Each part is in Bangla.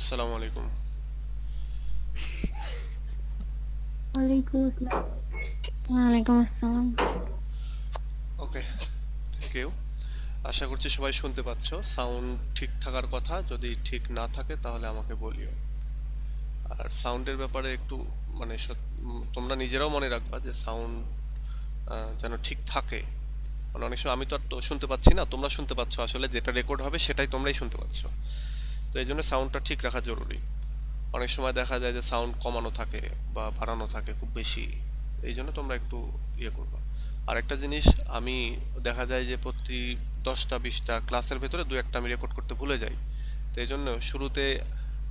আসসালামু আলাইকুম। ওয়ালাইকুম আসসালাম। ওয়ালাইকুম আসসালাম। ওকে, থ্যাংক ইউ। আশা করছি সবাই শুনতে পাচ্ছ। সাউন্ড ঠিক থাকার কথা, যদি ঠিক না থাকে তাহলে আমাকে বলিও। আর সাউন্ডের ব্যাপারে একটু মানে তোমরা নিজেরাও মনে রাখবা যে সাউন্ড যেন ঠিক থাকে। মানে অনেক সময় আমি তো আর তো শুনতে পাচ্ছি না, তোমরা শুনতে পাচ্ছ, আসলে যেটা রেকর্ড হবে সেটাই তোমরাই শুনতে পাচ্ছ। তো এই জন্য সাউন্ডটা ঠিক রাখা জরুরি। অনেক সময় দেখা যায় যে সাউন্ড কমানো থাকে বা বাড়ানো থাকে খুব বেশি। এই জন্য তোমরা একটু ইয়ে করবা। আর একটা জিনিস, আমি দেখা যায় যে প্রতি 10টা 20টা ক্লাসের ভেতরে দু একটা আমি রেকর্ড করতে ভুলে যাই। তো এই জন্য শুরুতে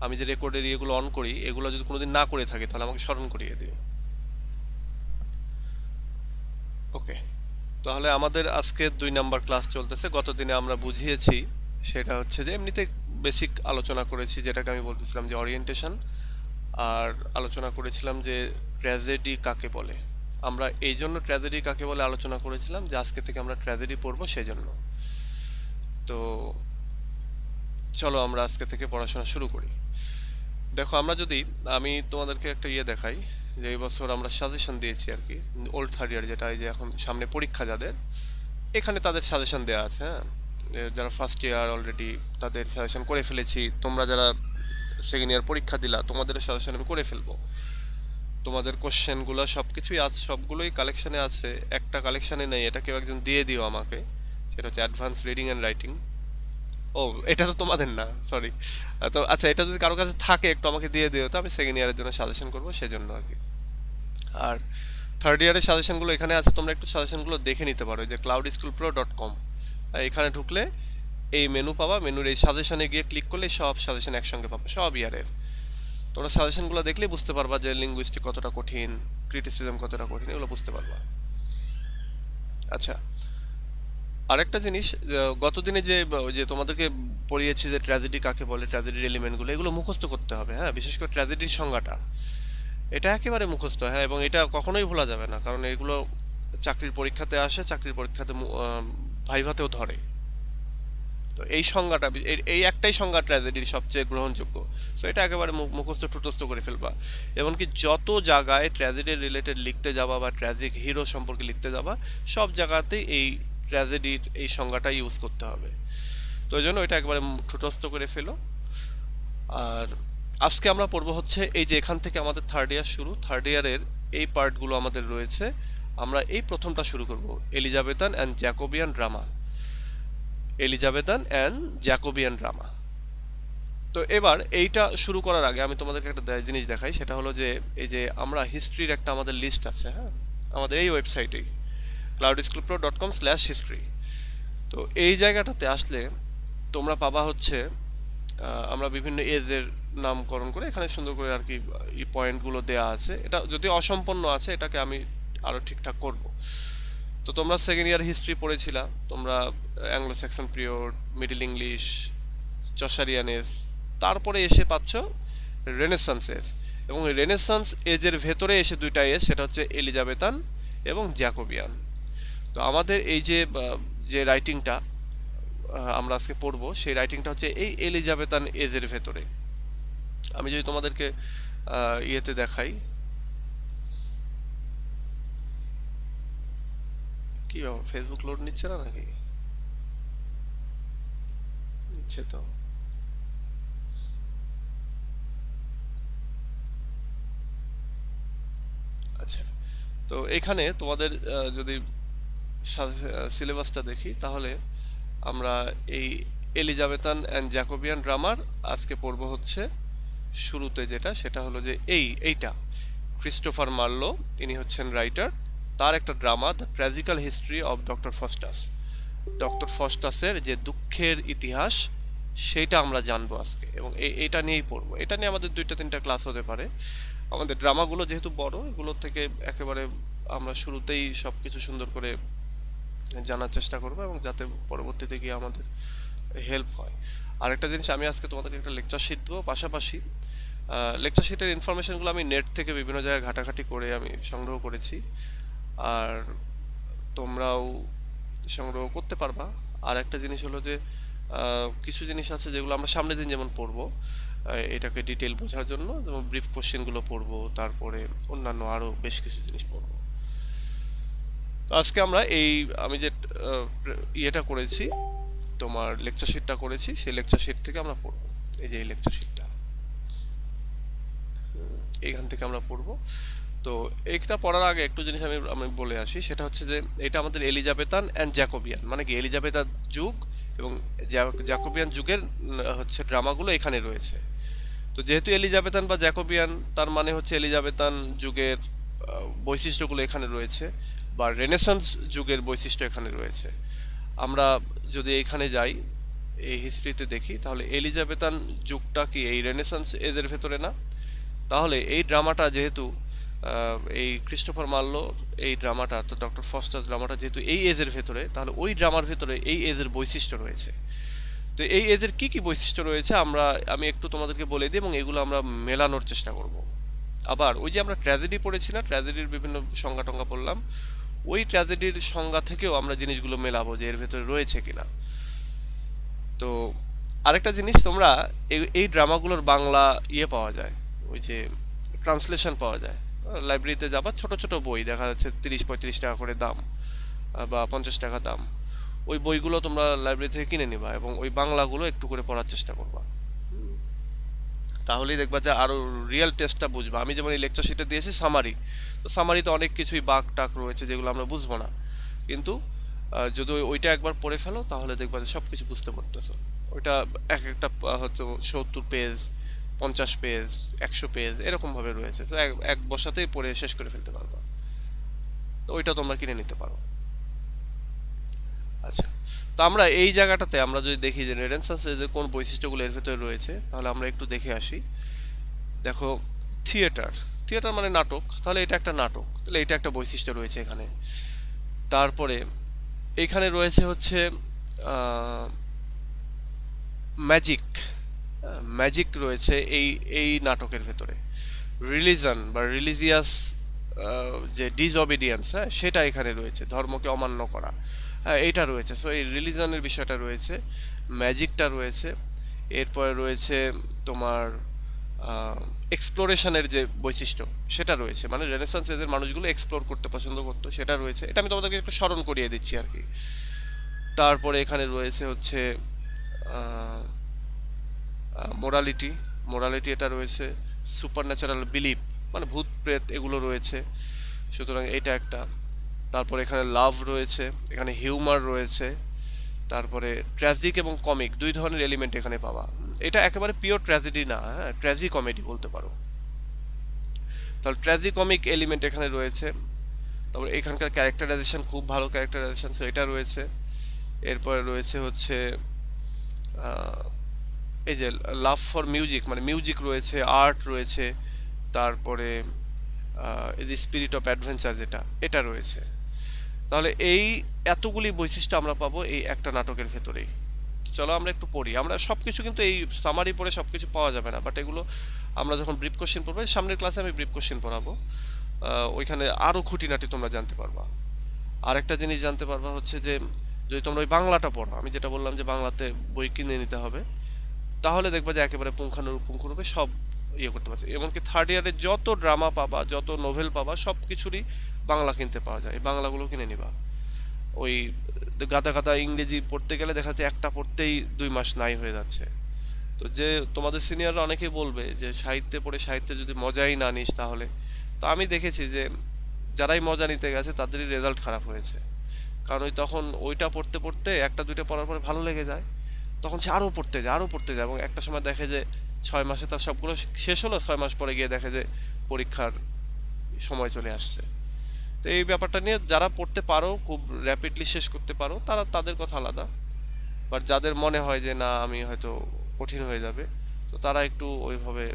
আমি যে রেকর্ডের ইয়েগুলো অন করি, এগুলো যদি কোনোদিন না করে থাকি তাহলে আমাকে স্মরণ করিয়ে দিও। ওকে, তাহলে আমাদের আজকে 2 নাম্বার ক্লাস চলতেছে। গত দিনে আমরা বুঝিয়েছি, সেটা হচ্ছে যে এমনিতে বেসিক আলোচনা করেছি, যেটাকে আমি বলতেছিলাম যে অরিয়েন্টেশন। আর আলোচনা করেছিলাম যে ট্র্যাজেডি কাকে বলে। আমরা এই জন্য ট্র্যাজেডি কাকে বলে আলোচনা করেছিলাম যে আজকে থেকে আমরা ট্র্যাজেডি পড়বো সেজন্য। তো চলো আমরা আজকে থেকে পড়াশোনা শুরু করি। দেখো, আমি তোমাদেরকে একটা ইয়ে দেখাই, যে এই বছর আমরা সাজেশন দিয়েছি আর কি। ওল্ড থার্ড ইয়ার, যেটা এই যে এখন সামনে পরীক্ষা যাদের, এখানে তাদের সাজেশন দেওয়া আছে। হ্যাঁ, যারা ফার্স্ট ইয়ার অলরেডি তাদের সাজেশন করে ফেলেছি। তোমরা যারা সেকেন্ড ইয়ার পরীক্ষা দিলা তোমাদের সাজেশন আমি করে ফেলবো। তোমাদের কোশ্চেনগুলো সবকিছুই আছে, সবগুলোই কালেকশনে আছে। একটা কালেকশনে নেই, এটা কেউ একজন দিয়ে দিও আমাকে। সেটা হচ্ছে অ্যাডভান্স রিডিং অ্যান্ড রাইটিং। ও, এটা তো তোমাদের না, সরি। তো আচ্ছা, এটা যদি কারো কাছে থাকে একটু আমাকে দিয়ে দিও, তো আমি সেকেন্ড ইয়ারের জন্য সাজেশন করবো সেজন্য আর কি। আর থার্ড ইয়ারের সাজেশনগুলো এখানে আছে, তোমরা একটু সাজেশনগুলো দেখে নিতে পারো, যে cloudschoolpro.com। এখানে ঢুকলে এই মেনু পাবা, মেনুর এই সাজেশনে গিয়ে ক্লিক করলে সব সাজেশন একসঙ্গে পাবে, সব ইয়ারের। তোমরা সাজেশনগুলো দেখলেই বুঝতে পারবা যে লিঙ্গুইস্টিক কতটা কঠিন, ক্রিটিসিজম কতটা কঠিন, এগুলো বুঝতে পারবা। আচ্ছা, আরেকটা জিনিস, গতদিনে যে তোমাদেরকে পড়িয়েছি যে ট্র্যাজেডি কাকে বলে, ট্র্যাজেডির এলিমেন্টগুলো, এগুলো মুখস্থ করতে হবে। হ্যাঁ, বিশেষ করে ট্র্যাজেডির সংজ্ঞাটা, এটা একেবারে মুখস্থ। হ্যাঁ, এবং এটা কখনোই ভোলা যাবে না, কারণ এগুলো চাকরির পরীক্ষাতে আসে, চাকরির পরীক্ষাতে ভাইভাতেও ধরে। তো এই সংজ্ঞাটা, এই একটাই সংজ্ঞা ট্র্যাজেডির সবচেয়ে গ্রহণযোগ্য। তো এটা একেবারে মুখস্থ টুটস্থ করে ফেলবা। এমনকি যত জায়গায় ট্র্যাজেডি রিলেটেড লিখতে যাবা বা ট্র্যাজিক হিরো সম্পর্কে লিখতে যাবা, সব জায়গাতেই এই ট্র্যাজেডির এই সংজ্ঞাটা ইউজ করতে হবে। তো এই জন্য এটা একবারে ঠুটস্থ করে ফেলো। আর আজকে আমরা পড়বো হচ্ছে এই যে এখান থেকে আমাদের থার্ড ইয়ার শুরু, থার্ড ইয়ারের এই পার্টগুলো আমাদের রয়েছে। আমরা এই প্রথমটা শুরু করব, Elizabethan and Jacobian drama. Elizabethan and Jacobian drama. তো এবার এইটা শুরু করার আগে আমি তোমাদেরকে একটা জিনিস দেখাই, সেটা হলো যে এই যে আমরা হিস্ট্রির একটা আমাদের লিস্ট আছে। হ্যাঁ, আমাদের এই ওয়েবসাইটেই cloudschoolpro.com/history। তো এই জায়গাটাতে আসলে তোমরা পাবা হচ্ছে আমরা বিভিন্ন এজের নামকরণ করে এখানে সুন্দর করে আর কি এই পয়েন্টগুলো দেয়া আছে। এটা যদি অসম্পূর্ণ আছে, এটাকে আমি আরো ঠিকঠাক করব। তো তোমরা সেকেন্ড ইয়ার হিস্ট্রি পড়েছিলা, তোমরা Anglo Saxon period, Middle English, Chaucerian age, তারপরে এসে পাচ্ছ রেনেসান্স এজ। এবং রেনেসান্স এজের ভেতরে এসে দুইটা এজ, সেটা হচ্ছে এলিজাবেথান এবং জ্যাকোবিয়ান। তো আমাদের এই যে যে রাইটিংটা আমরা আজকে পড়বো, সেই রাইটিংটা হচ্ছে এই এলিজাবেথান এজের ভেতরে। আমি যদি তোমাদেরকে ইয়েতে দেখাই, কি ফেসবুক লোড নিচ্ছে না নাকি? নিচ্ছে তো। আচ্ছা, তো এখানে তোমাদের যদি সিলেবাসটা দেখি, তাহলে আমরা এই এলিজাবেথান অ্যান্ড জ্যাকোবিয়ান ড্রামার আজকে পড়ব হচ্ছে শুরুতে যেটা, সেটা হলো যে এইটা ক্রিস্টোফার মার্লো, ইনি হচ্ছেন রাইটার। তার একটা drama, the tragical history of doctor Faustus. Doctor ফস্টাসের যে দুঃখের ইতিহাস, সেইটা আমরা জানবো আজকে, এবং এইটা নিয়েই পড়বো। এটা নিয়ে আমাদের 2টা 3টা ক্লাস হতে পারে। আমাদের ড্রামাগুলো যেহেতু বড়, এগুলো থেকে একেবারে আমরা শুরুতেই সবকিছু সুন্দর করে জানার চেষ্টা করবো, এবং যাতে পরবর্তীতে গিয়ে আমাদের হেল্প হয়। আরেকটা জিনিস, আমি আজকে তোমাদেরকে একটা লেকচার শিট দেবো, পাশাপাশি লেকচার শিটের ইনফরমেশনগুলো আমি নেট থেকে বিভিন্ন জায়গায় ঘাটাঘাটি করে আমি সংগ্রহ করেছি। আর তোমরাও সংগ্রহ করতে পারবা। আর একটা জিনিস হলো যে কিছু জিনিস আছে যেগুলো আমরা সামনের দিন যেমন পড়বো, এটাকে ডিটেল বোঝার জন্য, যেমন ব্রিফ কোশ্চেনগুলো পড়বো, তারপরে অন্যান্য আরো বেশ কিছু জিনিস পড়বো। তো আজকে আমরা এই আমি যে ইয়েটা করেছি, তোমার লেকচার শিটটা করেছি, সেই লেকচার শিট থেকে আমরা পড়বো। এই যে এই লেকচার শিটটা, এইখান থেকে আমরা পড়বো। তো এইটা পড়ার আগে একটু জিনিস আমি আমি বলে আসি, সেটা হচ্ছে যে এটা আমাদের এলিজাবেথান অ্যান্ড জ্যাকোবিয়ান, মানে কি এলিজাবেথান যুগ এবং জ্যাকোবিয়ান যুগের হচ্ছে ড্রামাগুলো এখানে রয়েছে। তো যেহেতু এলিজাবেথান বা জ্যাকোবিয়ান, তার মানে হচ্ছে এলিজাবেথান যুগের বৈশিষ্ট্যগুলো এখানে রয়েছে, বা রেনেসান্স যুগের বৈশিষ্ট্য এখানে রয়েছে। আমরা যদি এখানে যাই, এই হিস্ট্রিতে দেখি, তাহলে এলিজাবেথান যুগটা কি এই রেনেসান্স এজের ভেতরে না? তাহলে এই ড্রামাটা যেহেতু এই ক্রিস্টোফার মার্লো, এই ড্রামাটা তো ডক্টর ফস্টার ড্রামাটা যেহেতু এই এজের ভেতরে, তাহলে ওই ড্রামার ভেতরে এই এজের বৈশিষ্ট্য রয়েছে। তো এই এজের কি কি বৈশিষ্ট্য রয়েছে আমি একটু তোমাদেরকে বলে দিই, এবং এগুলো আমরা মেলানোর চেষ্টা করব। আবার ওই যে আমরা ট্র্যাজেডি পড়েছি না, ট্র্যাজেডির বিভিন্ন সংজ্ঞা টঙ্গা পড়লাম, ওই ট্র্যাজেডির সংজ্ঞা থেকেও আমরা জিনিসগুলো মেলাবো যে এর ভেতরে রয়েছে কিনা। তো আরেকটা জিনিস, তোমরা এই ড্রামাগুলোর বাংলা ইয়ে পাওয়া যায়, ওই যে ট্রান্সলেশন পাওয়া যায়। লাইব্রেরিতে যাবা, ছোট ছোট বই দেখা যাচ্ছে 30-35 টাকা করে দাম, বা 50 টাকা দাম। ওই বইগুলো তোমরা লাইব্রেরি থেকে কিনে নিবা এবং ওই বাংলাগুলো একটু করে পড়ার চেষ্টা করবা। তাহলেই দেখবা যে আরো রিয়েল টেস্টটা বুঝবা। আমি যেমন এই লেকচার শিটে দিয়েছি সামারি, তো সামারিতে অনেক কিছুই বাক টাক রয়েছে যেগুলো আমরা বুঝবো না, কিন্তু যদি ওইটা একবার পড়ে ফেলো তাহলে দেখবা যে সবকিছু বুঝতে পারতেছো। ওইটা এক একটা হয়তো 70 পেজ, 50 পেজ, 100 পেজ এরকম ভাবে রয়েছে, তো এক এক বসাতেই পড়ে শেষ করে ফেলতে পারবা। তো ওইটা তোমরা কিনে নিতে পারো। আচ্ছা, তো আমরা এই জায়গাটাতে আমরা যদি দেখি যে রেনেসান্স এজের কোন বৈশিষ্ট্যগুলো এর ভেতরে রয়েছে, তাহলে আমরা একটু দেখে আসি। দেখো, থিয়েটার, থিয়েটার মানে নাটক, তাহলে এটা একটা নাটক, তাহলে এটা একটা বৈশিষ্ট্য রয়েছে এখানে। তারপরে এইখানে রয়েছে হচ্ছে ম্যাজিক, ম্যাজিক রয়েছে এই এই নাটকের ভেতরে। রিলিজন বা রিলিজিয়াস যে ডিসঅবিডিয়েন্স, হ্যাঁ, সেটা এখানে রয়েছে, ধর্মকে অমান্য করা, হ্যাঁ, এইটা রয়েছে। সো এই রিলিজনের বিষয়টা রয়েছে, ম্যাজিকটা রয়েছে। এরপরে রয়েছে তোমার এক্সপ্লোরেশনের যে বৈশিষ্ট্য সেটা রয়েছে, মানে রেনেসান্স এজের মানুষগুলো এক্সপ্লোর করতে পছন্দ করতো, সেটা রয়েছে। এটা আমি তোমাদেরকে একটু স্মরণ করিয়ে দিচ্ছি আর কি। তারপরে এখানে রয়েছে হচ্ছে মোরালিটি, মোরালিটি এটা রয়েছে। সুপার ন্যাচারাল বিলিফ, মানে ভূত প্রেত এগুলো রয়েছে, সুতরাং এটা একটা। তারপরে এখানে লাভ রয়েছে, এখানে হিউমার রয়েছে। তারপরে ট্র্যাজিক এবং কমিক, দুই ধরনের এলিমেন্ট এখানে পাওয়া। এটা একেবারে পিওর ট্র্যাজেডি না, হ্যাঁ, ট্র্যাজি কমেডি বলতে পারো। তাহলে ট্র্যাজি কমিক এলিমেন্ট এখানে রয়েছে। তারপরে এখানকার ক্যারেক্টারাইজেশন খুব ভালো ক্যারেক্টারাইজেশন, তো এটা রয়েছে। এরপরে রয়েছে হচ্ছে এই যে লাভ ফর মিউজিক, মানে মিউজিক রয়েছে, আর্ট রয়েছে। তারপরে এই যে স্পিরিট অফ অ্যাডভেঞ্চার যেটা, এটা রয়েছে। তাহলে এই এতগুলি বৈশিষ্ট্য আমরা পাবো এই একটা নাটকের ভেতরেই। চলো আমরা একটু পড়ি। আমরা সবকিছু কিন্তু এই সামারি পড়ে সবকিছু পাওয়া যাবে না, বাট এগুলো আমরা যখন ব্রিফ কোশ্চেন পড়বো, সামনের ক্লাসে আমি ব্রিফ কোশ্চেন পড়াবো, ওইখানে আরো খুঁটিনাটি তোমরা জানতে পারবা। আরেকটা জিনিস জানতে পারবা হচ্ছে যে যদি তোমরা ওই বাংলাটা পড়ো, আমি যেটা বললাম যে বাংলাতে বই কিনে নিতে হবে, তাহলে দেখবা যে একেবারে পুঙ্খানুপুঙ্খরূপে সব ইয়ে করতে পারছে। এমনকি থার্ড ইয়ারে যত ড্রামা পাবা, যত নোভেল পাবা, সব কিছুরই বাংলা কিনতে পাওয়া যায়, এই বাংলাগুলো কিনে নিবা। ওই গাদা গাদা ইংরেজি পড়তে গেলে দেখা যাচ্ছে একটা পড়তেই 2 মাস নাই হয়ে যাচ্ছে। তো যে তোমাদের সিনিয়ররা অনেকেই বলবে যে সাহিত্যে পড়ে সাহিত্যে যদি মজাই না নিস তাহলে, তো আমি দেখেছি যে যারাই মজা নিতে গেছে তাদেরই রেজাল্ট খারাপ হয়েছে। কারণ ওই তখন ওইটা পড়তে পড়তে একটা দুইটা পড়ার পরে ভালো লেগে যায়, তখন সে আরো পড়তে যায়, আরো পড়তে যায়, এবং একটা সময় দেখে যে 6 মাসে তার সবগুলো শেষ হলো, 6 মাস পরে গিয়ে দেখে যে পরীক্ষার সময় চলে আসছে। তো এই ব্যাপারটা নিয়ে যারা পড়তে পারো, খুব র্যাপিডলি শেষ করতে পারো, তারা তাদের কথা আলাদা। বাট যাদের মনে হয় যে না আমি হয়তো কঠিন হয়ে যাবে, তো তারা একটু ওইভাবে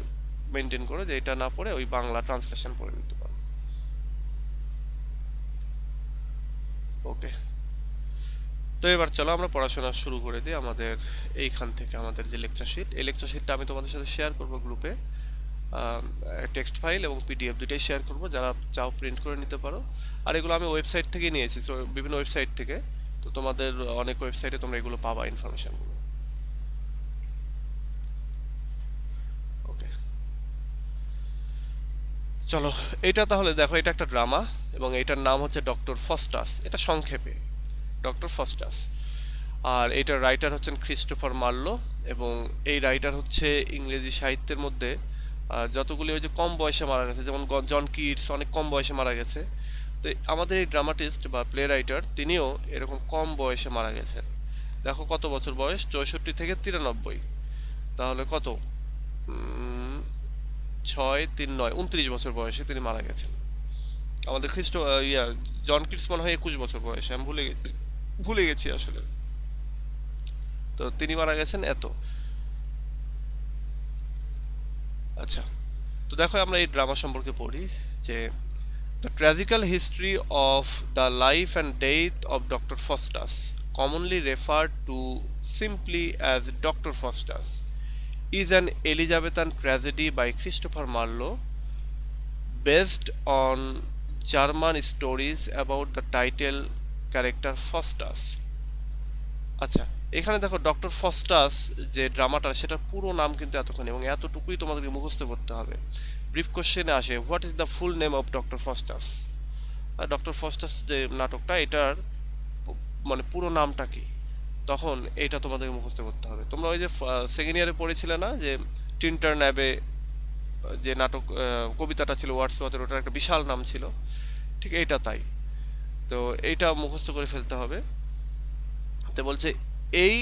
মেনটেন করে যে এটা না পড়ে ওই বাংলা ট্রান্সলেশন পড়ে নিতে পারো। ওকে, তো এবার চলো আমরা পড়াশোনা শুরু করে দিই। আমাদের এইখান থেকে আমাদের যে লেকচার শিট, এই লেকচার শিটটা আমি তোমাদের সাথে শেয়ার করব গ্রুপে, টেক্সট ফাইল এবং পিডিএফ দুটাই শেয়ার করব, যারা চাও প্রিন্ট করে নিতে পারো। আর এগুলো আমি ওয়েবসাইট থেকে নিয়েছি, তো বিভিন্ন ওয়েবসাইট থেকে, তো তোমাদের অনেক ওয়েবসাইটে তোমরা এগুলো পাবা ইনফরমেশনগুলো। চলো, এটা তাহলে দেখো, এটা একটা ড্রামা এবং এটার নাম হচ্ছে ডক্টর ফস্টাস, এটা সংক্ষেপে ডক্টর ফস্টাস। আর এটার রাইটার হচ্ছেন ক্রিস্টোফার মার্লো। এবং এই রাইটার হচ্ছে ইংরেজি সাহিত্যের মধ্যে যতগুলি ওই যে কম বয়সে মারা গেছে, যেমন জন কিটস অনেক কম বয়সে মারা গেছে, তো আমাদের এই ড্রামাটিস্ট বা প্লে রাইটার তিনিও এরকম কম বয়সে মারা গেছেন। দেখো কত বছর বয়স, 64 থেকে 93। তাহলে কত, 6 3 9 29 বছর বয়সে তিনি মারা গেছেন। আমাদের জন কিটস মনে হয় 21 বছর বয়সে, আমি ভুলে গেছি আসলে। তো তিনি মারা গেছেন এত। আচ্ছা, তো দেখো আমরা এই ড্রামা সম্পর্কে পড়ি যে the tragical history of the life and death of doctor Faustus, commonly referred to simply as Dr. Faustus, is an Elizabethan tragedy by Christopher Marlowe based on German stories about the title character Faustus. আচ্ছা, এখানে দেখো ডক্টর ফস্টাস যে ড্রামাটা, সেটা পুরো নাম কিন্তু এতক্ষণ, এবং এতটুকুই তোমাদেরকে মুখস্থ করতে হবে। ব্রিফ কোশ্চেনে আসে what is the full name of doctor Faustus. Doctor Faustus যে নাটকটা, এটার মানে পুরো নামটা কি, তখন এইটা তোমাদেরকে মুখস্থ করতে হবে। তোমরা ওই যে সেকেন্ড ইয়ারে পড়েছিলে না যে টিন্টার ন্যাবে যে নাটক কবিতাটা ছিল ওয়ার্ডসওয়ার্থের, ওটার একটা বিশাল নাম ছিল, ঠিক এইটা তাই। তো এইটা মুখস্থ করে ফেলতে হবে। তো বলছে এই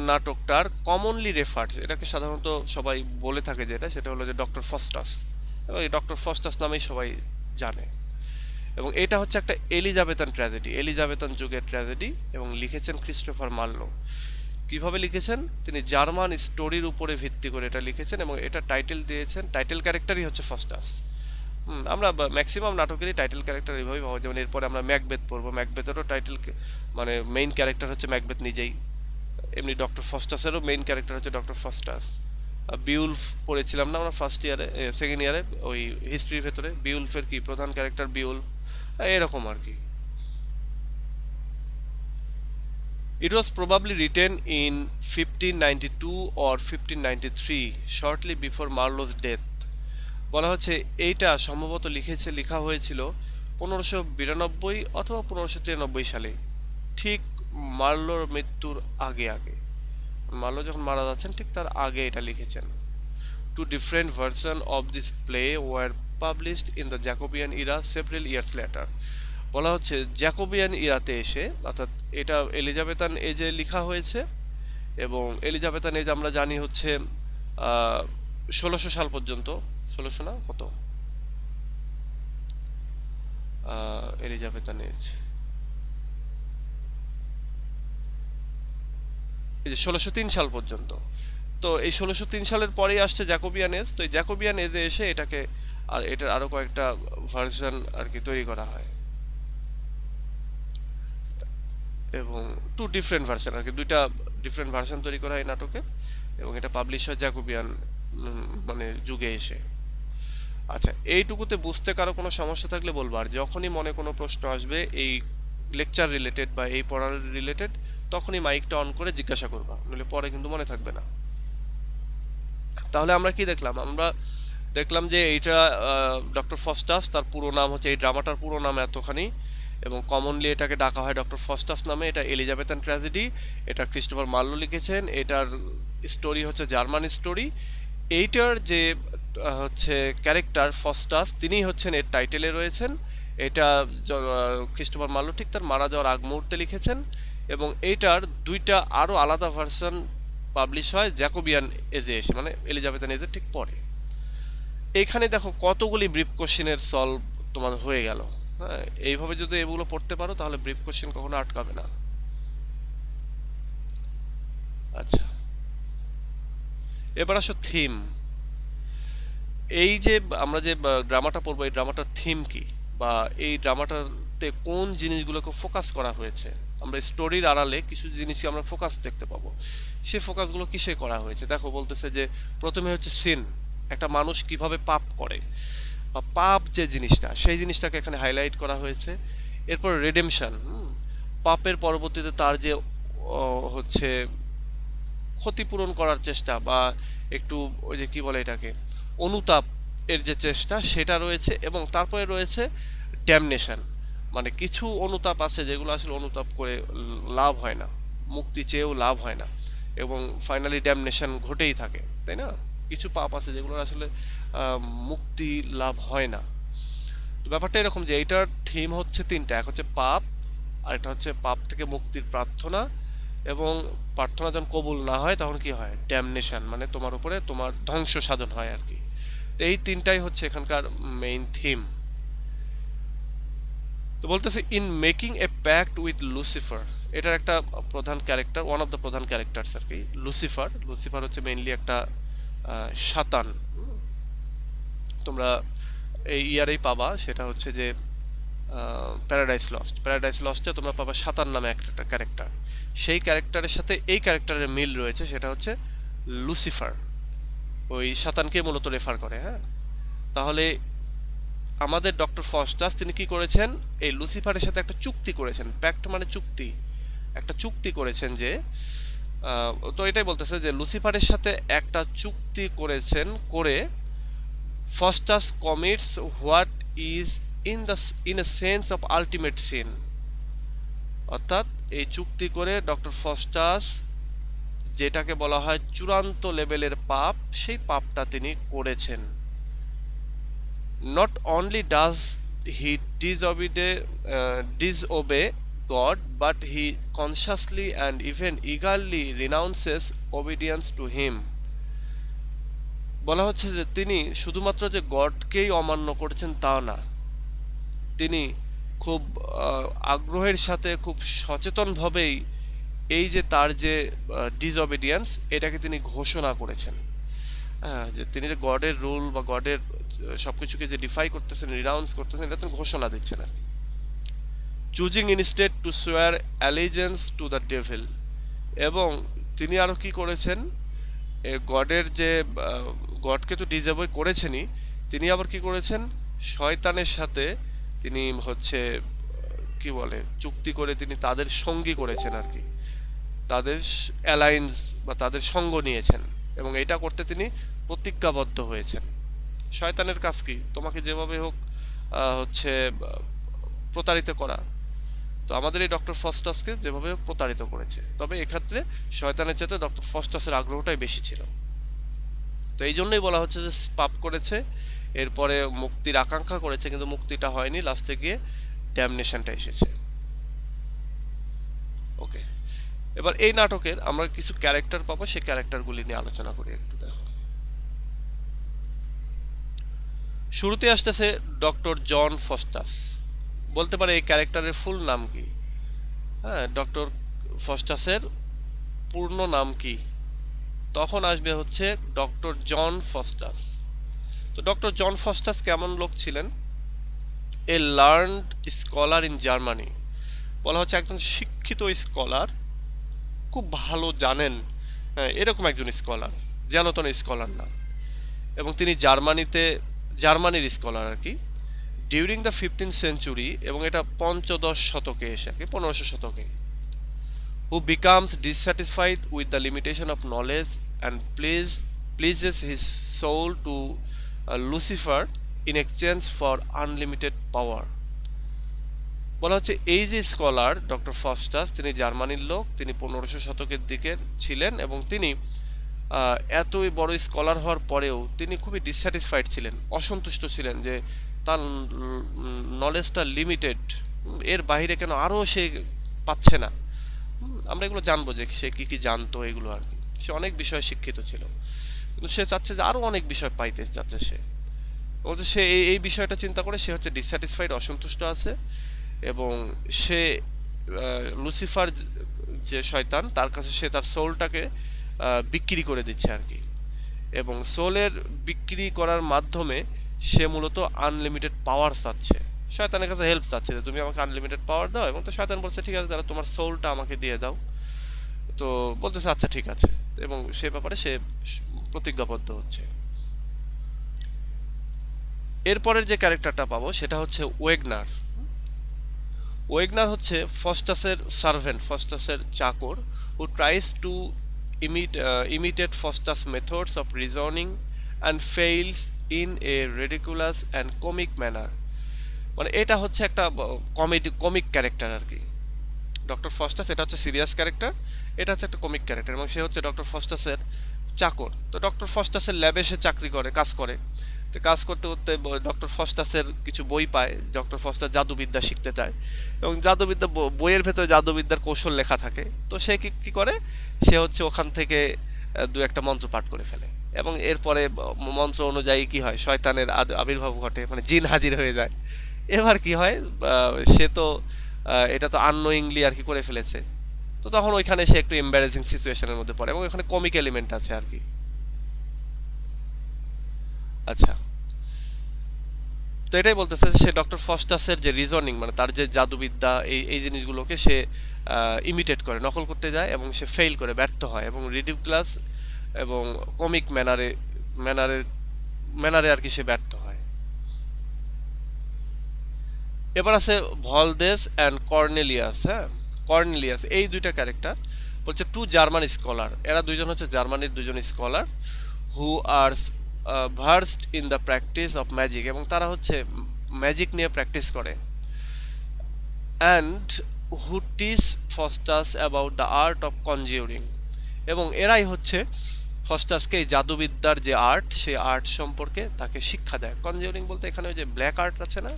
নাটকটার কমনলি রেফার্ড, এটাকে সাধারণত সবাই বলে থাকে যেটা, সেটা হলো যে ডক্টর ফস্টাস, এবং এই ডক্টর ফস্টাস নামেই সবাই জানে। এবং এটা হচ্ছে একটা এলিজাবেথান ট্র্যাজেডি, এলিজাবেথান যুগের ট্র্যাজেডি, এবং লিখেছেন ক্রিস্টোফার মার্লো। কিভাবে লিখেছেন, তিনি জার্মান স্টোরির উপরে ভিত্তি করে এটা লিখেছেন, এবং এটা টাইটেল দিয়েছেন, টাইটেল ক্যারেক্টারই হচ্ছে ফস্টাস। আমরা ম্যাক্সিমাম নাটকেরই টাইটেল ক্যারেক্টার এইভাবেই পাবো, যেমন এরপরে আমরা ম্যাকবেথ পড়বো, ম্যাকবেথেরও টাইটেল মানে মেইন ক্যারেক্টার হচ্ছে ম্যাকবেথ নিজেই। এমনি ডক্টর ফস্টাসেরও মেইন ক্যারেক্টার হচ্ছে ডক্টর ফস্টাস। বিউলফ পড়েছিলাম না আমরা ফার্স্ট ইয়ারে, সেকেন্ড ইয়ারে ওই হিস্ট্রির ভেতরে, বিউলফের কি প্রধান ক্যারেক্টার বিউলফ, এরকম আর কি। It was probably written in 1592 or 1593, shortly before Marlowe's death. বলা হচ্ছে এইটা সম্ভবত লেখা হয়েছিল 1592 অথবা 1593 সালে, ঠিক মার্লোর মৃত্যুর আগে আগে। মার্লো যখন মারা যাচ্ছেন ঠিক তার আগে এটা লিখেছেন। Two different versions of this play were published in the Jacobean era several years later. বলা হচ্ছে জ্যাকোবিয়ান ইরাতে এসে, অর্থাৎ এটা এলিজাবেথান এজে লেখা হয়েছে, এবং এলিজাবেথান এজ আমরা জানি হচ্ছে 1600 সাল পর্যন্ত, 1600 না কত, এলিজাবেথান এজ এই যে 1603 সাল পর্যন্ত। তো এই 1603 সালের পরেই আসছে জ্যাকোবিয়ান এজ। তো এই জ্যাকোবিয়ান এজে এসে এটাকে আর এটার আরো কয়েকটা ভার্সন আর কি তৈরি করা হয়, এবং টু ডিফারেন্ট ভার্সন আর কি, দুইটা ডিফারেন্ট ভার্সন তৈরি করা হয় নাটকে, এবং এটা পাবলিশ হয় জ্যাকোবিয়ান মানে যুগে এসে। আচ্ছা, এইটুকুতে বুঝতে কারো কোনো সমস্যা থাকলে বলবো, আর যখনই মনে কোনো প্রশ্ন আসবে এই লেকচার রিলেটেড বা এই পড়ার রিলেটেড, তখনই মাইকটা অন করে জিজ্ঞাসা করবা, নইলে পরে কিন্তু মনে থাকবে না। তাহলে আমরা কি দেখলাম, আমরা দেখলাম যে এইটা ডক্টর ফস্টাস, তার পুরো নাম হচ্ছে, এই ড্রামাটার পুরো নাম এতখানি, এবং কমনলি এটাকে ডাকা হয় ডক্টর ফস্টাস নামে। এটা এলিজাবেথান ট্র্যাজেডি, এটা ক্রিস্টোফার মার্লো লিখেছেন, এটার স্টোরি হচ্ছে জার্মান স্টোরি। এইটার যে হচ্ছে ক্যারেক্টার ফস্টাস, তিনি হচ্ছেন এর টাইটেলে রয়েছেন। এটা ক্রিস্টোফার মার্লো ঠিক তার মারা যাওয়ার আগ মুহূর্তে লিখেছেন, এবং এইটার দুইটা আরো আলাদা ভার্সন পাবলিশ হয় জ্যাকোবিয়ান এজে এসে, মানে এলিজাবেথান এজের ঠিক পরে। এখানে দেখো কতগুলি ব্রিফ কোশ্চেনের সলভ তোমার হয়ে গেল। হ্যাঁ, এইভাবে যদি এগুলো পড়তে পারো তাহলে ব্রিফ কোশ্চেন কখনো আটকাবে না। আচ্ছা, এবার আসো থিম। এই যে আমরা যে ড্রামাটা পড়বো, এই ড্রামাটার থিম কি, বা এই ড্রামাটাতে কোন জিনিসগুলোকে ফোকাস করা হয়েছে। আমরা স্টোরির আড়ালে কিছু জিনিসই আমরা ফোকাস দেখতে পাবো, সেই ফোকাসগুলো কিসে করা হয়েছে। দেখো বলতেছে যে প্রথমে হচ্ছে সিন, একটা মানুষ কিভাবে পাপ করে, বা পাপ যে জিনিসটা, সেই জিনিসটাকে এখানে হাইলাইট করা হয়েছে। এরপর রিডেমশন, পাপের পরবর্তীতে তার যে হচ্ছে ক্ষতিপূরণ করার চেষ্টা, বা একটু ওই যে কি বলে এটাকে অনুতাপ, এর যে চেষ্টা সেটা রয়েছে, এবং তারপরে রয়েছে ড্যামনেশন, মানে কিছু অনুতাপ আছে যেগুলো আসলে অনুতাপ করে লাভ হয় না, মুক্তি চেয়েও লাভ হয় না, এবং ফাইনালি ড্যামনেশন ঘটেই থাকে, তাই না? কিছু পাপ আছে যেগুলো আসলে মুক্তি লাভ হয় না। তো ব্যাপারটা এরকম যে এইটার থিম হচ্ছে তিনটা, এক হচ্ছে পাপ, আর এটা হচ্ছে পাপ থেকে মুক্তির প্রার্থনা, এবং প্রার্থনা যখন কবুল না হয় তখন কি হয়, ড্যামনেশন, মানে তোমার উপরে তোমার ধ্বংস সাধন হয় আর কি। তো এই তিনটাই হচ্ছে এখানকার মেইন থিম। তো বলতেছে in making a pact with Lucifer, এটার একটা প্রধান ক্যারেক্টার, ওয়ান অফ দ্য প্রধান ক্যারেক্টার্স আর কি লুসিফার। লুসিফার হচ্ছে মেইনলি একটা শাতান। তোমরা এই ইয়ারেই পাবা, সেটা হচ্ছে যে প্যারাডাইস লস্ট, প্যারাডাইস লস্টে তোমরা পাবা শাতান নামে একটা ক্যারেক্টার। সেই ক্যারেক্টারের সাথে এই ক্যারেক্টারের মিল রয়েছে, সেটা হচ্ছে লুসিফার, ওই শাতানকে মূলত রেফার করে। হ্যাঁ, তাহলে আমাদের ডক্টর ফস্টাস তিনি কি করেছেন, এই লুসিফারের সাথে একটা চুক্তি করেছেন, প্যাক্ট মানে চুক্তি, একটা চুক্তি করেছেন যে তো এটাই বলতেছে যে লুসিফারের সাথে একটা চুক্তি করেছেন, করে Faustus commits what is in a sense of ultimate sin, অর্থাৎ এই চুক্তি করে ডক্টর ফস্টাস যেটাকে বলা হয় চূড়ান্ত লেভেলের পাপ, সেই পাপটা তিনি করেছেন। Not only does he disobey God, but he consciously and even eagerly renounces obedience to him. বলা হচ্ছে যে তিনি শুধুমাত্র যে গডকেই অমান্য করেছেন তা না, তিনি খুব আগ্রহের সাথে, খুব সচেতনভাবেই এই যে তার যে ডিসঅবিডিয়েন্স, এটাকে তিনি ঘোষণা করেছেন। হ্যাঁ, যে তিনি যে গডের রুল বা গডের সবকিছুকে যে ডিফাই করতেছেন, রিনাউন্স করতেছেন, এটা তিনি ঘোষণা দিচ্ছেন আর কি। চুজিং ইনস্টেড টু সোয়ার অ্যালিজেন্স টু দ্য ডেভিল, এবং তিনি আরো কি করেছেন, গডের যে গডকে তো ডিসঅবয় করেছেনই, তিনি আবার কি করেছেন, শয়তানের সাথে তিনি হচ্ছে কি বলে চুক্তি করে তিনি তাদের সঙ্গী করেছেন আর কি, তাদের অ্যালায়েন্স বা তাদের সঙ্গ নিয়েছেন, এবং এটা করতে তিনি প্রতিজ্ঞাবদ্ধ হয়েছেন। শয়তানের কাজ কি, তোমাকে যেভাবে হোক হচ্ছে প্রতারিত করা। তো আমাদের এই ডক্টর ফস্টাসকে যেভাবে প্রতারিত করেছে, তবে এক্ষেত্রে শয়তানের চাইতে ডক্টর ফস্টাসের আগ্রহটাই বেশি ছিল। তো এই জন্যই বলা হচ্ছে যে পাপ করেছে, এরপরে মুক্তির আকাঙ্ক্ষা করেছে, কিন্তু মুক্তিটা হয়নি, লাস্টে গিয়ে ড্যামনেশনটা এসেছে। ওকে, এবার এই নাটকের আমরা কিছু ক্যারেক্টার পাবো, সেই ক্যারেক্টারগুলি নিয়ে আলোচনা করি একটু। দেখো, শুরুতে আসতেছে ডক্টর জন ফস্টাস। বলতে পারে এই ক্যারেক্টারের ফুল নাম কি? হ্যাঁ, ডক্টর ফস্টাসের পূর্ণ নাম কি? তখন আসবে হচ্ছে ডক্টর জন ফস্টাস। তো ডক্টর জন ফস্টাস কেমন লোক ছিলেন? এ লার্নড স্কলার ইন জার্মানি, বলা হচ্ছে একজন শিক্ষিত স্কলার, খুব ভালো জানেন এরকম একজন স্কলার, যেন তেন স্কলার না। এবং তিনি জার্মানির স্কলার আর কি, ডিউরিং দ্য 15th সেঞ্চুরি, এবং এটা পঞ্চদশ শতকে এসে আর কি, 1500 শতকে। Who becomes dissatisfied with the limitation of knowledge and pledges his soul to Lucifer in exchange for unlimited power. বলা হচ্ছে এই যে স্কলার ডক্টর ফস্টাস, তিনি জার্মানির লোক, তিনি 1500 শতকের দিকে ছিলেন, এবং তিনি এতই বড় স্কলার হওয়ার পরেও তিনি খুবই ডিসস্যাটিসফাইড ছিলেন, অসন্তুষ্ট ছিলেন যে তার নলেজটা লিমিটেড, এর বাইরে কেন আরও সে পাচ্ছে না। আমরা এগুলো জানবো যে সে কি কি জানতো এগুলো আর কি, সে অনেক বিষয়ে শিক্ষিত ছিল, কিন্তু সে চাচ্ছে যে আরো অনেক বিষয় পাইতে চাচ্ছে সে। বলছে সে এই বিষয়টা চিন্তা করে সে হচ্ছে ডিসস্যাটিসফাইড, অসন্তুষ্ট আছে, এবং সে লুসিফার যে শয়তান, তার কাছে সে তার সোলটাকে বিক্রি করে দিচ্ছে আর কি, এবং সোলের বিক্রি করার মাধ্যমে সে মূলত আনলিমিটেড পাওয়ার চাচ্ছে, শয়তানের কাছে হেল্প চাচ্ছে যে তুমি আমাকে আনলিমিটেড পাওয়ার দাও, এবং তো শয়তান বলছে ঠিক আছে তাহলে তোমার সোলটা আমাকে দিয়ে দাও। তো বলতেছে আচ্ছা ঠিক আছে, এবং সে ব্যাপারে সে প্রতিজ্ঞাবদ্ধ হচ্ছে। এরপরের যে ক্যারেক্টারটা পাবো সেটা হচ্ছে ওয়েগনার। ওয়েগনার হচ্ছে ফস্টাসের সার্ভেন্ট, ফস্টাসের চাকর, who tries to imitate Faustus' methods of reasoning and fails in a ridiculous and comic manner. মানে এটা হচ্ছে একটা কমিক ক্যারেক্টার আর কি। ডক্টর ফস্টাস এটা হচ্ছে সিরিয়াস ক্যারেক্টার, এটা হচ্ছে একটা কমিক ক্যারেক্টার, এবং সে হচ্ছে ডক্টর ফস্টাসের চাকর। তো ডক্টর ফস্টাসের ল্যাবে সে চাকরি করে, কাজ করে। তো কাজ করতে করতে ডক্টর ফস্টাসের কিছু বই পায়, ডক্টর ফস্টাস জাদুবিদ্যা শিখতে চায়, এবং জাদুবিদ্যা বইয়ের ভেতরে জাদুবিদ্যার কৌশল লেখা থাকে। তো সে কি করে, সে হচ্ছে ওখান থেকে দু একটা মন্ত্র পাঠ করে ফেলে, এবং এরপরে মন্ত্র অনুযায়ী কি হয়, শয়তানের আবির্ভাব ঘটে, মানে জিন হাজির হয়ে যায়। এবার কি হয়, সে তো এটা তো আননোয়িংলি আর কি করে ফেলেছে। তো তখন ওইখানে সে একটু এম্বারেসিং সিচুয়েশনের মধ্যে পড়ে, এবং ওখানে কমিক এলিমেন্ট আছে আর কি। আচ্ছা, তো এটাই বলতেছে যে সে ডক্টর ফস্টাসের যে রিজনিং, মানে তার যে জাদুবিদ্যা, এই জিনিসগুলোকে সে ইমিটেট করে, নকল করতে যায়, এবং সে ফেল করে, ব্যর্থ হয়, এবং রিডিকুলাস এবং কমিক ম্যানারে ম্যানারে আর কি সে ব্যর্থ হয়। এবার আছে ভলদেস অ্যান্ড কর্নেলিয়াস। হ্যাঁ, কর্নেলিয়াস এই দুইটা ক্যারেক্টার বলছে টু জার্মান স্কলার, এরা দুইজন হচ্ছে জার্মানির দুজন scholar, who are versed in the practice of magic, এবং তারা হচ্ছে ম্যাজিক নিয়ে প্র্যাকটিস করে। And who teach Faustus about the art of conjuring, এবং এরাই হচ্ছে ফস্টাসকে এই জাদুবিদ্যার যে আর্ট, সেই আর্ট সম্পর্কে তাকে শিক্ষা দেয়। কনজিউরিং বলতে এখানে ওই যে ব্ল্যাক আর্ট আছে না,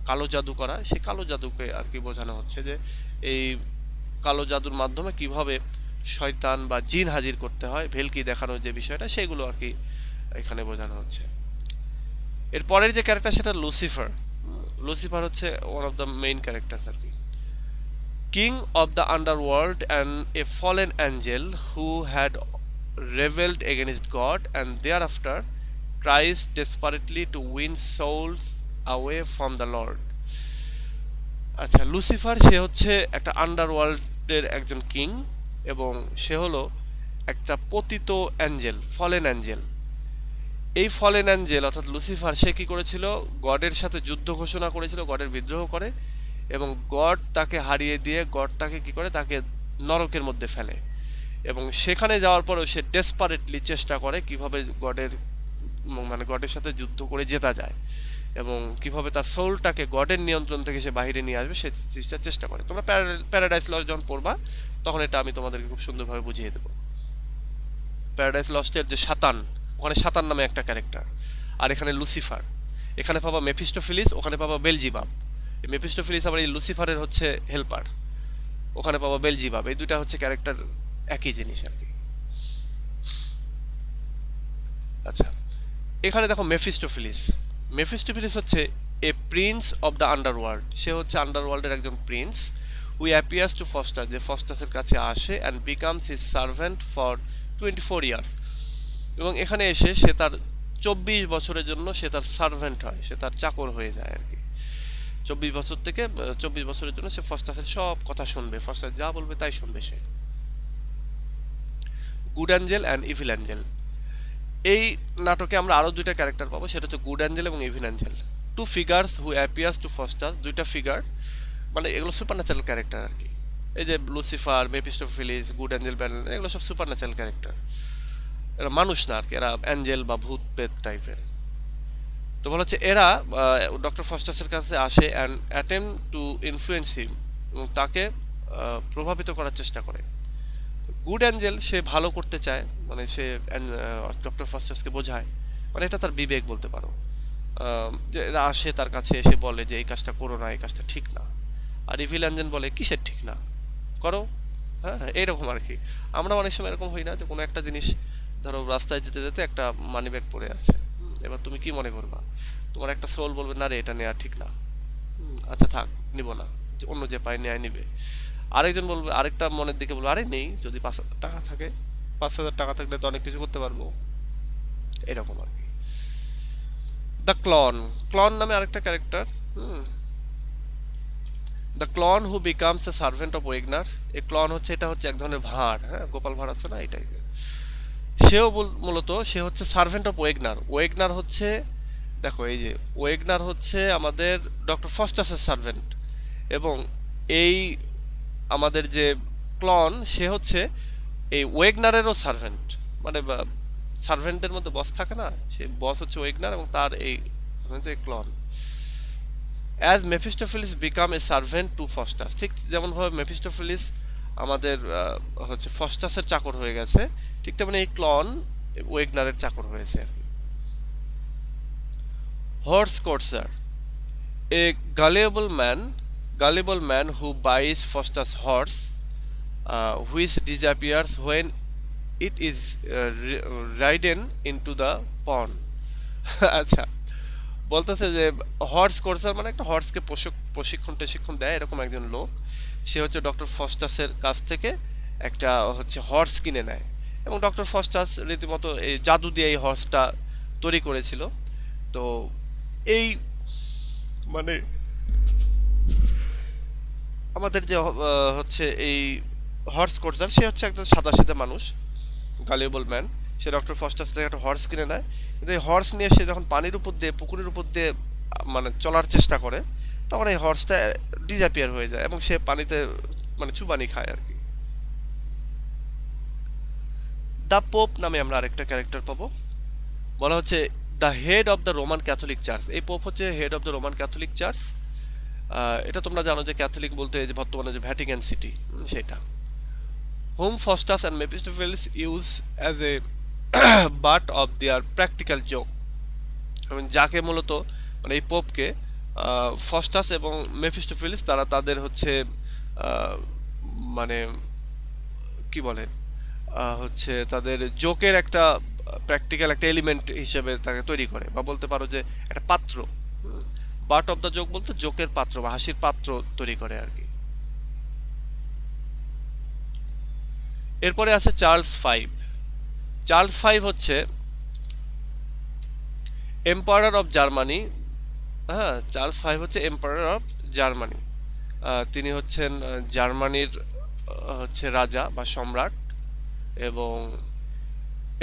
কালো জাদু করা, সেই কালো জাদুকে আর কি বোঝানো হচ্ছে, যে এই কালো জাদুর মাধ্যমে কিভাবে শয়তান বা জিন হাজির করতে হয়, ভেলকি দেখানোর যে বিষয়টা, সেগুলো আর কি এখানে বোঝানো হচ্ছে। এর পরের যে ক্যারেক্টার সেটা লুসিফার। লুসিফার হচ্ছে one of the main character আর কি। King of the underworld and a fallen angel who had rebelled against God and thereafter tries desperately to win souls away from the Lord. আচ্ছা, লুসিফার সে হচ্ছে একটা আন্ডারওয়ার্ল্ডের একজন কিং, এবং সে হলো একটা পতিত অ্যাঞ্জেল, ফলেন অ্যাঞ্জেল। এই ফলেন অ্যাঞ্জেল অর্থাৎ লুসিফার সে কি করেছিল, গডের সাথে যুদ্ধ ঘোষণা করেছিল, গডের বিদ্রোহ করে, এবং গড তাকে হারিয়ে দিয়ে গড তাকে কি করে, তাকে নরকের মধ্যে ফেলে, এবং সেখানে যাওয়ার পরেও সে ডেসপারেটলি চেষ্টা করে কিভাবে গডের সাথে যুদ্ধ করে জেতা যায়, এবং কিভাবে তার সোলটাকে গডের নিয়ন্ত্রণ থেকে সে বাইরে নিয়ে আসবে, সে চেষ্টা করে। তোমরা প্যারাডাইস লস্ট যখন পড়বা তখন এটা আমি তোমাদেরকে খুব সুন্দরভাবে বুঝিয়ে দেবো। প্যারাডাইস লস্টের যে সাতান, ওখানে সাতান নামে একটা ক্যারেক্টার, আর এখানে লুসিফার। এখানে পাবা মেফিস্টোফিলিস, ওখানে পাবা বেলজিবাব। মেফিস্টোফিলিস আবার এই লুসিফারের হচ্ছে হেল্পার, ওখানে পাবা বেলজিবাব। এই দুইটা হচ্ছে ক্যারেক্টার একই জিনিস আর কি। আচ্ছা, এখানে দেখো মেফিস্টোফিলিস। মেফিস্টোফিলিস হচ্ছে এ প্রিন্স অফ দ্য আন্ডারওয়ার্ল্ড, সে হচ্ছে আন্ডারওয়ার্ল্ডের একজন Prince. We appears to Faustus, যে ফস্টাসের কাছে আসে, and becomes his servant for 24 years, এবং এখানে এসে সে তার 24 বছরের জন্য সে তার সার্ভেন্ট হয়, সে তার চাকর হয়ে যায় আর কি। 24 বছর থেকে 24 বছরের জন্য সে ফস্টাসের সব কথা শুনবে, ফস্টাস যা বলবে তাই শুনবে সে। Good angel and evil angel, এই নাটকে আমরা আরো দুইটা ক্যারেক্টার পাবো, সেটা হচ্ছে গুড অ্যাঞ্জেল এবং evil angel. Two figures who appears to Faustus, দুইটা ফিগার, মানে এগুলো সুপারন্যাচারাল ক্যারেক্টার আর কি। এই যে Lucifer, Mephistophilis, good angel, bad, এগুলো সব সুপারন্যাচারাল ক্যারেক্টার, এরা মানুষ না আর কি, এরা অ্যাঞ্জেল বা ভূত প্রেত টাইপের। তো বলা হচ্ছে এরা ডক্টর ফস্টাসের কাছে আসে অ্যান্ড অ্যাটেম্প টু ইনফ্লুয়েন্স হিম, এবং তাকে প্রভাবিত করার চেষ্টা করে। গুড অ্যাঞ্জেল সে ভালো করতে চায়, মানে সে ডক্টর ফস্টাসকে বোঝায়, মানে এটা তার বিবেক বলতে পারো, যে এরা আসে তার কাছে এসে বলে যে এই কাজটা করো না, এই কাজটা ঠিক না। আর ইভিল অ্যাঞ্জেল বলে কিসের ঠিক না, করো। হ্যাঁ, এইরকম আর কি। আমরা অনেক সময় এরকম হই না, যে কোনো একটা জিনিস ধরো রাস্তায় যেতে যেতে একটা মানি ব্যাগ পড়ে আছে, এবার তুমি কি মনে করবা, তোমার একটা সোল বলবে না রে এটা নেওয়া ঠিক না, আচ্ছা থাক নিব না, অন্য যে পায় নেয় নিবে। আরেকজন বলবে, আরেকটা মনের দিকে বলবে আরে নেই, যদি 5,000 টাকা থাকে, 5,000 টাকা থাকলে তো অনেক কিছু করতে পারবো, এরকম আর কি। দ্য ক্লন, ক্লন নামে আরেকটা character. The clown who becomes a servant of Wagner, এই ক্লন হচ্ছে, এটা হচ্ছে এক ধরনের ভাঁড়, হ্যাঁ গোপাল ভাঁড় আছে না, এই টাইপের। সেও মূলত সে হচ্ছে সার্ভেন্ট অফ ওয়েগনার। ওয়েগনার হচ্ছে, দেখো এই যে ওয়েগনার হচ্ছে আমাদের ডক্টর ফস্টাসের সার্ভেন্ট, এবং এই আমাদের যে ক্লন সে হচ্ছে এই ওয়েগনারেরও সার্ভেন্ট, মানে সার্ভেন্টদের মধ্যে বস থাকে না, সেই বস হচ্ছে ওয়েগনার এবং তার এই clown. As Mephistopheles become a servant to Faustus, ঠিক যেমনভাবে মেফিস্টোফেলিস আমাদের হচ্ছে ফস্টাসের চাকর হয়ে গেছে, ঠিক তেমনি এই ক্লন ওয়েগনারের চাকর হয়েছে। Horse courser, a gullible man who buys Foster's horse, which disappears when it is ridden into the pond. আচ্ছা, বলতেছে যে হর্স কোর্সার মানে একটা হর্সকে প্রশিক্ষণ দেয় এরকম একজন লোক, সে হচ্ছে ডক্টর ফস্টাসের কাছ থেকে একটা হচ্ছে হর্স কিনে নেয় এবং ডক্টর ফস্টাস রীতিমতো এই জাদু দিয়ে এই হর্সটা তৈরি করেছিল। তো এই মানে আমাদের যে হচ্ছে এই হর্স কোর্সার, সে হচ্ছে একটা সাদাসিধে মানুষ, গালিয়েবল ম্যান। সে ডক্টর ফস্টাস থেকে একটা হর্স কিনে নেয়, কিন্তু এই হর্স নিয়ে সে যখন পানির উপর দিয়ে পুকুরের উপর দিয়ে মানে চলার চেষ্টা করে, তখন এই হর্সটা ডিসঅ্যাপিয়ার হয়ে যায় এবং সে পানিতে মানে চুবানি খায় আর কি। দ্য পোপ নামে আমরা আরেকটা ক্যারেক্টার পাবো, বলা হচ্ছে the head of the Roman Catholic church. এই পোপ হচ্ছে head of the Roman Catholic church. এটা তোমরা জানো যে ক্যাথলিক বলতে যে বর্তমানে যে ভ্যাটিকান সিটি সেটা। Home Faustus and মেফিস্টোফেলিস use as a but of their practical joke, যাকে মূলত মানে এই পোপকে ফস্টাস এবং মেফিস্টোফেলিস তারা তাদের হচ্ছে মানে কি বলে হচ্ছে তাদের জোকের একটা প্র্যাকটিক্যাল একটা এলিমেন্ট হিসেবে তাকে তৈরি করে, বা বলতে পারো যে একটা পাত্র। বাট অফ দ্য জোক বলতে জোকের পাত্র বা হাসির পাত্র তৈরি করে আর কি। এরপরে আছে চার্লস ফাইভ। চার্লস ফাইভ হচ্ছে এম্পায়ার অফ জার্মানি। হ্যাঁ, চার্লস ফাইভ হচ্ছে এম্পায়ার অফ জার্মানি। তিনি হচ্ছেন জার্মানির হচ্ছে রাজা বা সম্রাট, এবং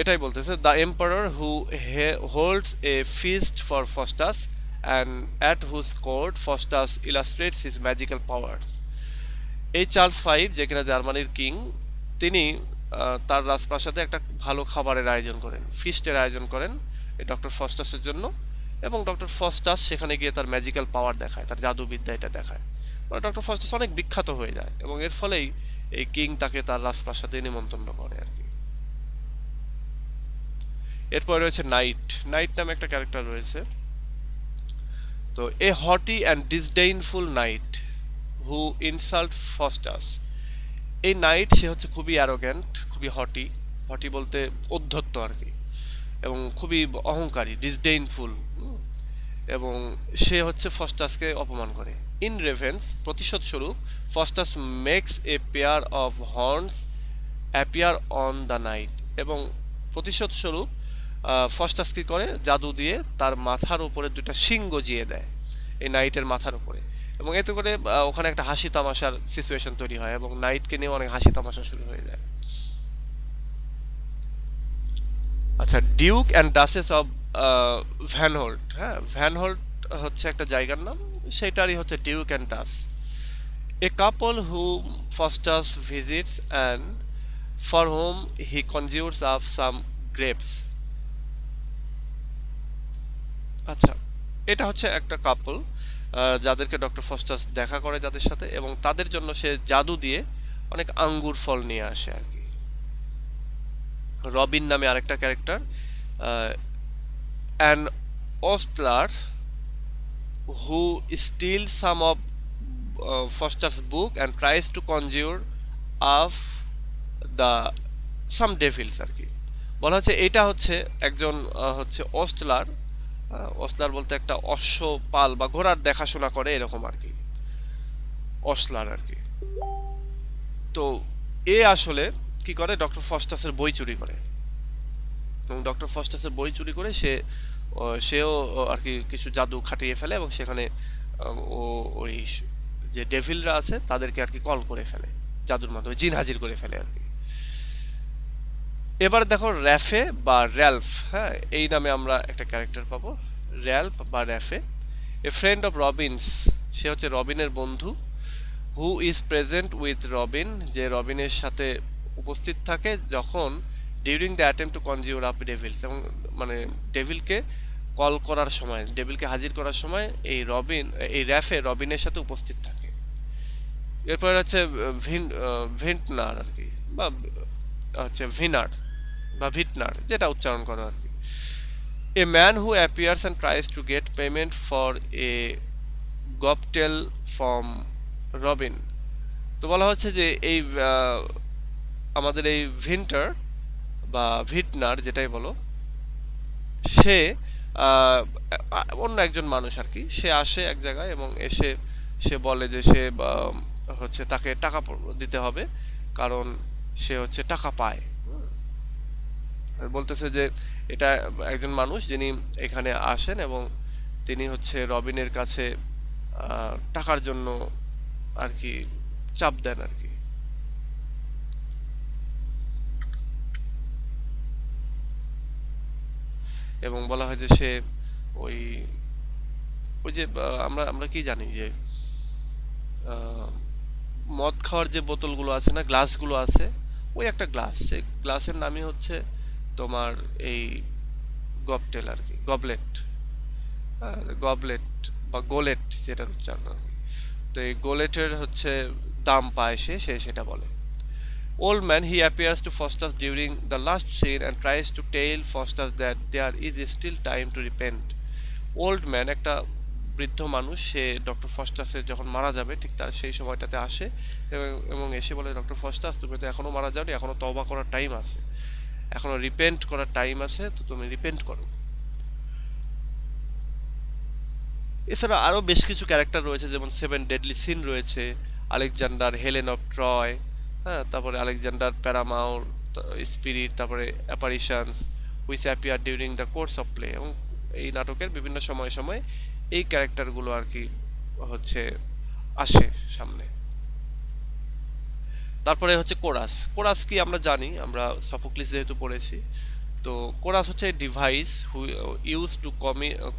এটাই বলতেছে the empire who holds a feast for Faustus and at whose court Faustus illustrates his magical powers. এই চার্লস ফাইভ, যে কিনা জার্মানির কিং, তিনি তার রাজপ্রাসাদে একটা ভালো খাবারের আয়োজন করেন, ফিস্টের আয়োজন করেন এই ডক্টর ফস্টাসের জন্য, এবং ডক্টর ফস্টাস সেখানে গিয়ে তার ম্যাজিক্যাল পাওয়ার দেখায়, তার জাদুবিদ্যা এটা দেখায়। ডক্টর ফস্টাস অনেক বিখ্যাত হয়ে যায় এবং এর ফলেই এই কিং তাকে তার রাজপ্রাসাদে নিমন্ত্রণ করে আর কি। এরপর রয়েছে নাইট। নাইট নামে একটা ক্যারেক্টার রয়েছে। তো a haughty and disdainful knight who insult Faustus. এই নাইট সে হচ্ছে খুবই অ্যারোগ্যান্ট, খুবই হটি, হটি বলতে অধ্যত্ত আর কি, এবং খুবই অহংকারী, ডিসডেইনফুল, এবং সে হচ্ছে ফস্টাসকে অপমান করে। ইন রেভেন্স, প্রতিশোধ স্বরূপ, Faustus makes a pair of horns appear on the knight, এবং প্রতিশোধ স্বরূপ ফস্টাস কি করে, জাদু দিয়ে তার মাথার উপরে দুইটা শিং গজিয়ে দেয় এই নাইটের মাথার উপরে, এবং এতে করে ওখানে একটা হাসি তামাশার সিচুয়েশন তৈরি হয় এবং নাইটকে নিয়ে অনেক হাসি তামাশা শুরু হয়ে যায়। আচ্ছা, duke and duchess of Vanholt. হ্যাঁ, ভ্যানহোল্ট হচ্ছে একটা জায়গার নাম, সেটারই হচ্ছে duke and Dutch. A couple whom Faustus visits and for home he conjures up some grapes. আচ্ছা, এটা হচ্ছে একটা কাপল যাদেরকে ডক্টর ফস্টাস দেখা করে যাদের সাথে, এবং তাদের জন্য সে জাদু দিয়ে অনেক আঙ্গুর ফল নিয়ে আসে আর কি। রবিন নামে আরেকটা character, an ostler who steals some of Foster's book and tries to conjure up the some devils আর কি। বলা হচ্ছে এটা হচ্ছে একজন হচ্ছে অস্টলার, অস্টলার বলতে একটা অশ্ব পাল বা ঘোড়ার দেখাশোনা করে এরকম আর কি, অস্টলার আর কি। তো এ আসলে কি করে, ডক্টর ফস্টাসের বই চুরি করে, এবং ডক্টর ফস্টাসের বই চুরি করে সেও আর কি কিছু জাদু খাটিয়ে ফেলে, এবং সেখানে ও ওই যে ডেভিলরা আছে তাদেরকে আর কি কল করে ফেলে, জাদুর মাধ্যমে জিন হাজির করে ফেলে আর কি। এবার দেখো র্যাফে বা র্যালফ। হ্যাঁ, এই নামে আমরা একটা ক্যারেক্টার পাবো, র্যালফ বা Rafe. A friend of Robins, সে হচ্ছে রবিনের বন্ধু। Who is present with Robin, যে রবিনের সাথে উপস্থিত থাকে যখন during the attempt to conjure up devils, এবং মানে ডেভিলকে কল করার সময়, ডেভিলকে হাজির করার সময় এই রবিন, এই র্যাফে রবিনের সাথে উপস্থিত থাকে। এরপর হচ্ছে ভিন্টনার আর কি, বা হচ্ছে ভিনার বা ভিটনার, যেটা উচ্চারণ করো আর কি। A man who appears and tries to get payment for a goblet from Robin. তো বলা হচ্ছে যে এই আমাদের এই ভিন্টার বা ভিটনার যেটাই বলো, সে অন্য একজন মানুষ আর কি, সে আসে এক জায়গায় এবং এসে সে বলে যে সে হচ্ছে তাকে টাকা দিতে হবে, কারণ সে হচ্ছে টাকা পায়। আর বলতেছে যে এটা একজন মানুষ যিনি এখানে আসেন এবং তিনি হচ্ছে রবিনের কাছে টাকার জন্য আর কি চাপ দেন আর কি। এবং বলা হয় যে সে ওই ওই যে আমরা আমরা কি জানি যে মদ খাওয়ার যে বোতলগুলো আছে না, গ্লাসগুলো আছে, ওই একটা গ্লাস, সেই গ্লাসের নামই হচ্ছে তোমার এই গবটেল আর কি, গবলেট, গবলেট বা গোলেট যেটার উচ্চারণ আর কি। তো এই গোলেটের হচ্ছে দাম পায় সে, সেটা বলে। Old man, he appears to Faustus during the last scene and tries to tell Faustus that there is still time to repent. Old man একটা বৃদ্ধ মানুষ, সে ডক্টর ফস্টাসের যখন মারা যাবে ঠিক তার সেই সময়টাতে আসে এবং এসে বলে, ডক্টর ফস্টাস তুমি তো এখনো মারা যাওনি, এখনো তওবা করার টাইম আছে, এখনো রিপেন্ট করার টাইম আছে, তো তুমি রিপেন্ট করো। এছাড়া আরো বেশ কিছু ক্যারেক্টার রয়েছে, যেমন 7 ডেডলি সিন রয়েছে, আলেকজান্ডার, হেলেন অফ ট্রয়, হ্যাঁ, তারপরে আলেকজান্ডার প্যারামাউর স্পিরিট, তারপরে apparitions which appear during the course of play. এবং এই নাটকের বিভিন্ন সময় সময় এই ক্যারেক্টারগুলো আর কি হচ্ছে আসে সামনে। তারপরে হচ্ছে কোরাস। কোরাস কি আমরা জানি, আমরা সফোক্লিস যেহেতু পড়েছি। তো কোরাস হচ্ছে device who use to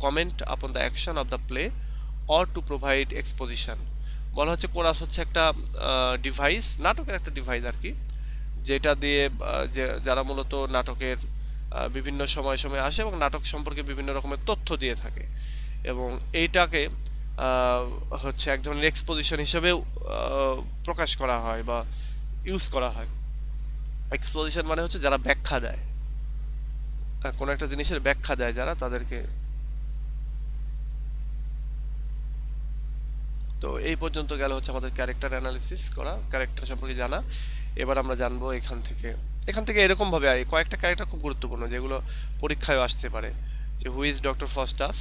comment upon the action of the play or to provide exposition. বলা হচ্ছে কোরাস হচ্ছে একটা ডিভাইস, নাটকের একটা ডিভাইস আর কি, যেটা দিয়ে যারা মূলত নাটকের বিভিন্ন সময় সময় আসে এবং নাটক সম্পর্কে বিভিন্ন রকমের তথ্য দিয়ে থাকে, এবং এইটাকে হচ্ছে এক ধরনের এক্সপোজিশন হিসেবেও প্রকাশ করা হয় বা ইউজ করা হয়। এক্সপোজিশন মানে হচ্ছে যারা ব্যাখ্যা দেয়, কোনো একটা জিনিসের ব্যাখ্যা দেয় যারা, তাদেরকে। তো এই পর্যন্ত গেল হচ্ছে আমাদের ক্যারেক্টার অ্যানালিসিস করা, ক্যারেক্টার সম্পর্কে জানা। এবার আমরা জানবো এখান থেকে এরকম ভাবে কয়েকটা ক্যারেক্টার খুব গুরুত্বপূর্ণ, যেগুলো পরীক্ষায় আসতে পারে, যে হু ইজ ডক্টর ফস্টাস,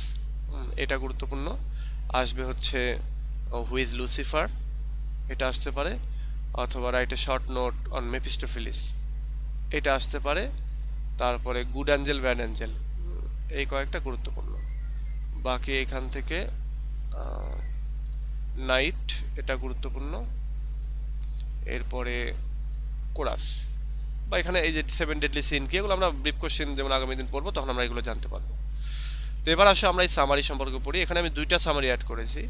এটা গুরুত্বপূর্ণ। আসবে হচ্ছে হু ইজ লুসিফার, এটা আসতে পারে, অথবা write a short note on Mephistopheles, এটা আসতে পারে। তারপরে গুড অ্যাঞ্জেল ব্যাড অ্যাঞ্জেল, এই কয়েকটা গুরুত্বপূর্ণ। বাকি এখান থেকে নাইট, এটা গুরুত্বপূর্ণ। এরপরে কোরাস, বা এখানে এই যে 7 ডেডলি সিন কি, এগুলো আমরা ব্রিফ কোশ্চেন যেমন আগামী দিন পড়বো তখন আমরা এগুলো জানতে পারবো। তো এবার আসো আমরা এই সামারি সম্পর্কে পড়ি। এখানে আমি 2টা সামারি অ্যাড করেছি,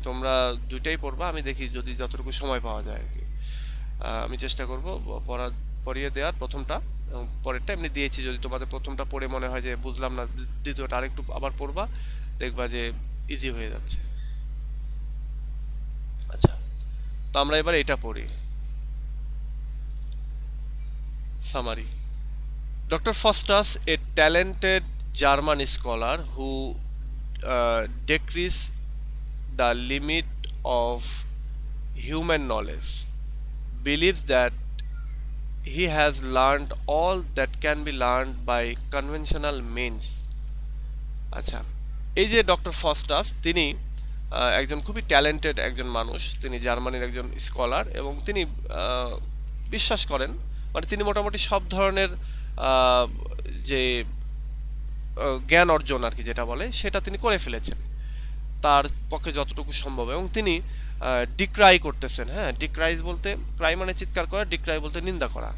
তোমরা 2টাই পড়বা, আমি দেখি যদি যতটুকু সময় পাওয়া যায় আর কি। আমি চেষ্টা করব পড়িয়ে দেওয়ার প্রথমটা, এবং পরেরটা এমনি দিয়েছি, যদি তোমাদের প্রথমটা পড়ে মনে হয় যে বুঝলাম না, দ্বিতীয়টা আরেকটু আবার পড়বা, দেখবা যে ইজি হয়ে যাচ্ছে। আচ্ছা, তো আমরা এবার এটা পড়ি, summary. Dr. Faustus, a talented German scholar who decrees the limit of human knowledge, believes that he has learned all that can be learned by conventional means. আচ্ছা, এই যে ডক্টর ফস্টাস, তিনি একজন খুবই ট্যালেন্টেড একজন মানুষ, তিনি জার্মানির একজন স্কলার, এবং তিনি বিশ্বাস করেন, মানে তিনি মোটামুটি সব ধরনের যে জ্ঞান অর্জন আর কি যেটা বলে, সেটা তিনি করে ফেলেছেন তার পক্ষে যতটুকু সম্ভব, এবং তিনি ডিক্রাই করতেছেন। হ্যাঁ, ডিক্রাইজ বলতে, ক্রাই মানে চিৎকার করা, ডিক্রাই বলতে নিন্দা করা।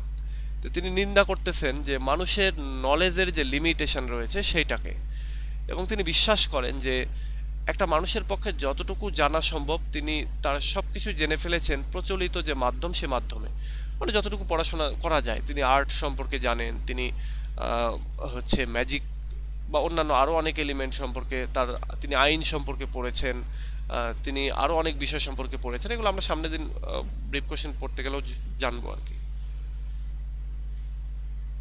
তো তিনি নিন্দা করতেছেন যে মানুষের নলেজের যে লিমিটেশন রয়েছে সেইটাকে, এবং তিনি বিশ্বাস করেন যে একটা মানুষের পক্ষে যতটুকু জানা সম্ভব তিনি তার সব কিছু জেনে ফেলেছেন প্রচলিত যে মাধ্যম, সে মাধ্যমে। মানে যতটুকু পড়াশোনা করা যায়, তিনি আর্ট সম্পর্কে জানেন, তিনি আহ, হচ্ছে ম্যাজিক বা অন্যান্য আরো অনেক এলিমেন্ট সম্পর্কে তিনি আইন সম্পর্কে পড়েছেন, তিনি আরো অনেক বিষয় সম্পর্কে পড়েছেন। এগুলো আমরা সামনের দিন ব্রিফ কোশ্চেন পড়তে গেলেও জানবো আর কি।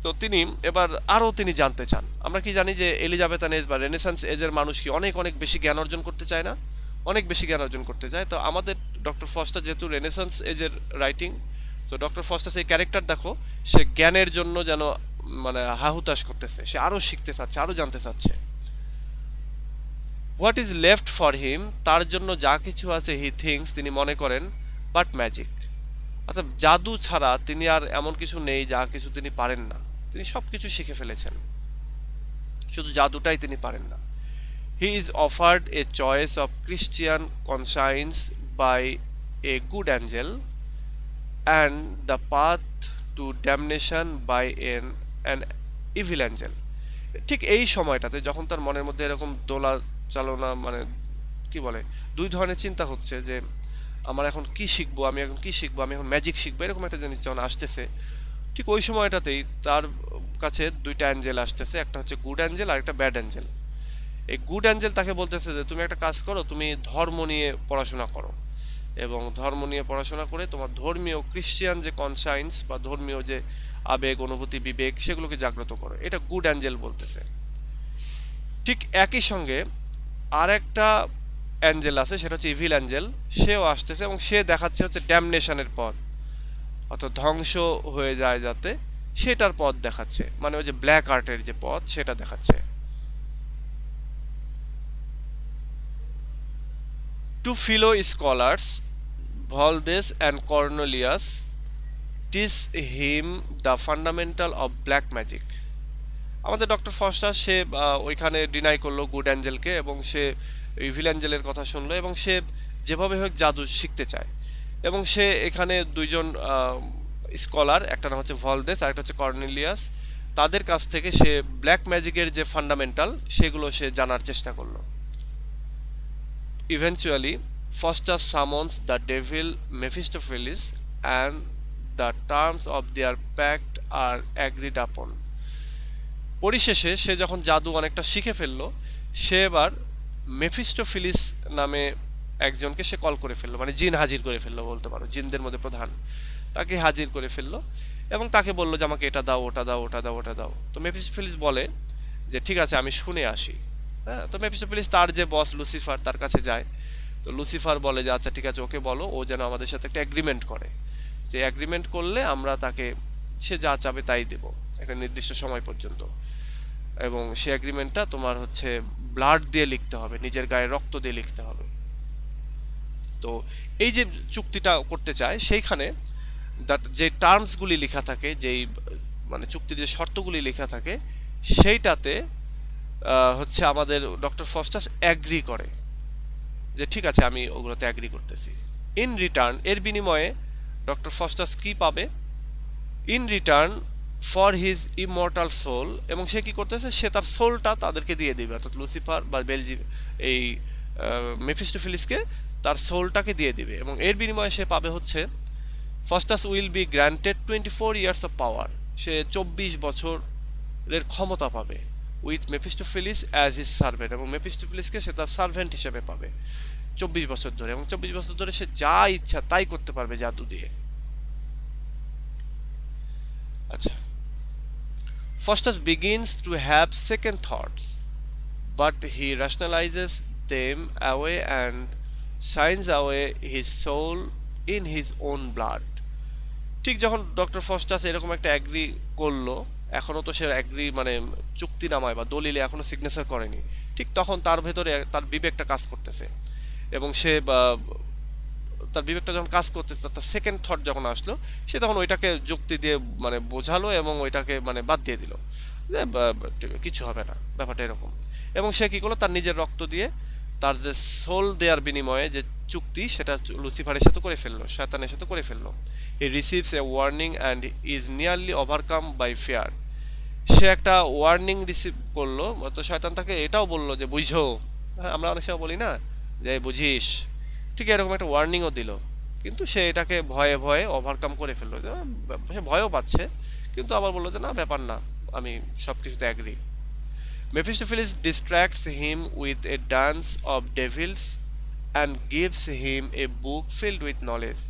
তো তিনি এবার আরো তিনি জানতে চান, আমরা কি জানি যে এলিজাবেথান এজ বা রেনেসান্স এজের মানুষ কি অনেক অনেক বেশি জ্ঞান অর্জন করতে চায় না, অনেক বেশি জ্ঞান অর্জন করতে চায়। তো আমাদের ডক্টর ফস্টার যেহেতু রেনেসান্স এজের রাইটিং, তো ডক্টর ফস্টার সেই ক্যারেক্টার দেখো, সে জ্ঞানের জন্য যেন মানে হাহুতাশ করতেছে, সে আরো শিখতে চাচ্ছে, আরো জানতে চাচ্ছে। What is left for him, তার জন্য যা কিছু আছে হি থিংস, তিনি মনে করেন, বাট ম্যাজিক, অর্থাৎ জাদু ছাড়া তিনি আর এমন কিছু নেই যা কিছু তিনি পারেন না। তিনি সবকিছু শিখে ফেলেছেন, শুধু জাদুটাই তিনি পারেন না। He is offered a choice of Christian conscience by a good angel and the path to damnation by an evil angel. ঠিক এই সময়টাতে যখন তার মনের মধ্যে এরকম দোলা চালনা, মানে কি বলে, দুই ধরনের চিন্তা হচ্ছে যে আমার এখন কি শিখবো, আমি এখন কি শিখবো, আমি এখন ম্যাজিক শিখবো, এরকম একটা জিনিস যখন আসতেছে, ঠিক ওই সময়টাতেই তার কাছে দুইটা অ্যাঞ্জেল আসতেছে, একটা হচ্ছে গুড অ্যাঞ্জেল আর একটা ব্যাড অ্যাঞ্জেল। এই গুড অ্যাঞ্জেল তাকে বলতেছে যে তুমি একটা কাজ করো, তুমি ধর্ম নিয়ে পড়াশোনা করো, এবং ধর্ম নিয়ে পড়াশোনা করে তোমার ধর্মীয় ক্রিশ্চিয়ান যে কনসাইন্স বা ধর্মীয় যে আবেগ অনুভূতি বিবেক সেগুলোকে জাগ্রত করো, এটা গুড অ্যাঞ্জেল বলতেছে। ঠিক একই সঙ্গে আর একটা অ্যাঞ্জেল আছে, সেটা হচ্ছে ইভিল অ্যাঞ্জেল, সেও আসতেছে এবং সে দেখাচ্ছে হচ্ছে ড্যামনেশনের পথ, অর্থাৎ ধ্বংস হয়ে যায় যাতে, সেটার পথ দেখাচ্ছে, মানে ওই যে ব্ল্যাক আর্টের যে পথ সেটা দেখাচ্ছে। Two fellow scholars Valdes and Cornelius teach him the fundamental of black magic. আমাদের ডক্টর ফস্টার সে ওইখানে ডিনাই করলো গুড অ্যাঞ্জেলকে, এবং সে ইভিল অ্যাঞ্জেলের কথা শুনলো, এবং সে যেভাবে হোক জাদু শিখতে চায়। এবং সে এখানে দুইজন স্কলার, একটা নাম হচ্ছে ভলদেস আর একটা হচ্ছে কর্নেলিয়াস, তাদের কাছ থেকে সে ব্ল্যাক ম্যাজিকের যে ফান্ডামেন্টাল সেগুলো সে জানার চেষ্টা করলো। Eventually Faustus summons the devil Mephistopheles and the terms of their pact are agreed upon. পরিশেষে সে যখন জাদু অনেকটা শিখে ফেললো, সে এবার মেফিস্টোফিলিস নামে একজনকে সে কল করে ফেললো, মানে জিন হাজির করে ফেললো বলতে পারো, জিনদের মধ্যে প্রধান, তাকে হাজির করে ফেললো এবং তাকে বললো যে আমাকে এটা দাও, ওটা দাও, ওটা দাও, ওটা দাও। তো মেফিস্টোফিলিস বলে যে ঠিক আছে আমি শুনে আসি। হ্যাঁ, তো মেফিস্টোফিলিস তার যে বস লুসিফার তার কাছে যায়। তো লুসিফার বলে যে আচ্ছা ঠিক আছে, ওকে বলো ও যেন আমাদের সাথে একটা এগ্রিমেন্ট করে, যে এগ্রিমেন্ট করলে আমরা তাকে সে যা চাবে তাই দেব একটা নির্দিষ্ট সময় পর্যন্ত, এবং সে এগ্রিমেন্টটা তোমার হচ্ছে ব্লাড দিয়ে লিখতে হবে, নিজের গায়ে রক্ত দিয়ে লিখতে হবে। তো এই যে চুক্তিটা করতে চায়, সেইখানে যে টার্মসগুলি লেখা থাকে, যেই মানে চুক্তির যে শর্তগুলি লেখা থাকে, সেইটাতে হচ্ছে আমাদের ডক্টর ফস্টাস অ্যাগ্রি করে যে ঠিক আছে আমি ওগুলোতে অ্যাগ্রি করতেছি। ইন রিটার্ন, এর বিনিময়ে ডক্টর ফস্টাস কি পাবে? In return for his immortal soul, এবং সে কি করতেছে, সে তার সোলটা তাদেরকে দিয়ে দিবে, অর্থাৎ লুসিফার বা এই মেফিস্টোফিলিসকে তার সোলটাকে দিয়ে দিবে, এবং এর বিনিময়ে সে পাবে হচ্ছে Faustus will be granted 24 years of power, সে 24 বছরের ক্ষমতা পাবে, with Mephistophilis as his servant, এবং মেফিস্টোফিলিসকে সে তার সার্ভেন্ট হিসেবে পাবে 24 বছর ধরে, এবং 24 বছর ধরে সে যা ইচ্ছা তাই করতে পারবে জাদু দিয়ে। আচ্ছা, Faustus begins to have second thoughts, but he rationalizes them away and signs away his soul in his own blood. ঠিক যখন ডক্টর ফস্টাস এরকম একটা অ্যাগ্রি করলো, এখনো তো সে অ্যাগ্রি মানে চুক্তি নামায় বা দলিলে এখনো সিগনেচার করেনি, ঠিক তখন তার ভেতরে তার বিবেকটা কাজ করতেছে, এবং সে তার বিবেকটা যখন কাজ করতেছে, তার সেকেন্ড থট যখন আসলো, সে তখন ওইটাকে যুক্তি দিয়ে মানে বোঝালো এবং ওইটাকে মানে বাদ দিয়ে দিল যে কিছু হবে না, ব্যাপারটা এরকম। এবং সে কি করলো, তার নিজের রক্ত দিয়ে তার যে সোল দেওয়ার বিনিময়ে যে চুক্তি, সেটা লুসিফারের সাথে করে ফেললো, শয়তানের সাথে করে ফেললো। He receives a warning and is nearly overcome by fear. সে একটা ওয়ার্নিং রিসিভ করলো, তো শয়তান তাকে এটাও বললো যে বুঝো, আমরা অনেক সময় বলি না যে বুঝিস, ঠিক এরকম একটা ওয়ার্নিংও দিল কিন্তু সে এটাকে ভয়ে ভয়ে ওভারকাম করে ফেললো, যে সে ভয়ও পাচ্ছে, কিন্তু আবার বললো যে না ব্যাপার না, আমি সবকিছুতে agree. মেফিস্টোফেলিস distracts him with a dance of devils and gives him a book filled with knowledge।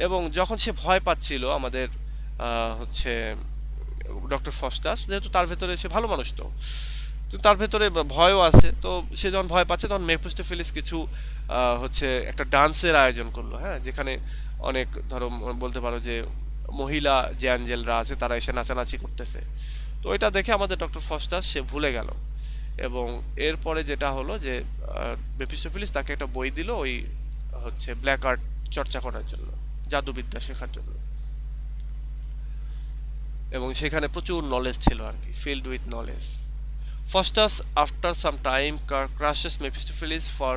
এবং যখন সে ভয় পাচ্ছিল আমাদের হচ্ছে ডক্টর ফস্টাস, যেহেতু তার ভেতরে সে ভালো মানুষ, তো তার ভেতরে ভয়ও আছে, তো সে যখন ভয় পাচ্ছে তখন মেফিস্টোফেলিস কিছু হচ্ছে একটা ডান্সের আয়োজন করলো, হ্যাঁ, যেখানে অনেক ধরো বলতে পারো যে মহিলা যে অ্যাঞ্জেলরা আছে তারা এসে নাচানাচি করতেছে। তো এটা দেখে আমাদের ডক্টর ফস্টাস সে ভুলে গেল, এবং এরপরে যেটা হলো যে মেফিস্টোফেলিস তাকে একটা বই দিল ওই হচ্ছে ব্ল্যাক আর্ট চর্চা করার জন্য, জাদুবিদ্যা শেখার জন্য, এবং সেখানে প্রচুর নলেজ ছিল আর কি, filled with knowledge. Faustus, after some time, crushes Mephistopheles for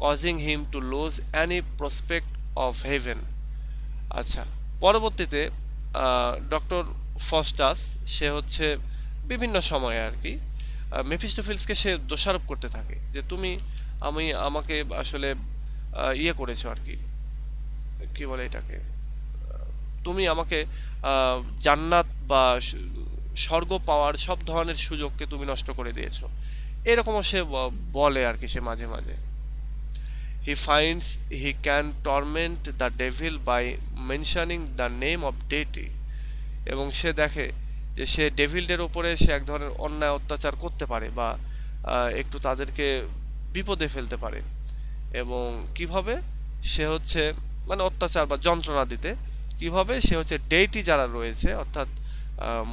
causing him to lose any prospect of heaven। আচ্ছা, পরবর্তীতে ডক্টর ফস্টাস সে হচ্ছে বিভিন্ন সময়ে আর কি মেফিস্টোফেলসকে সে দোষারোপ করতে থাকে যে তুমি আমাকে আসলে ইয়ে করেছো আর কি, কি বলে এটাকে, তুমি আমাকে জান্নাত বা স্বর্গ পাওয়ার সব ধরনের সুযোগকে তুমি নষ্ট করে দিয়েছো, এরকমও সে বলে আর কি সে মাঝে মাঝে। He finds he can torment the devil by mentioning the name of deity. এবং সে দেখে যে সে ডেভিলদের উপরে সে এক ধরনের অন্যায় অত্যাচার করতে পারে বা একটু তাদেরকে বিপদে ফেলতে পারে। এবং কিভাবে সে হচ্ছে মানে অত্যাচার বা যন্ত্রণা দিতে, কিভাবে সে হচ্ছে ডেইটি যারা রয়েছে অর্থাৎ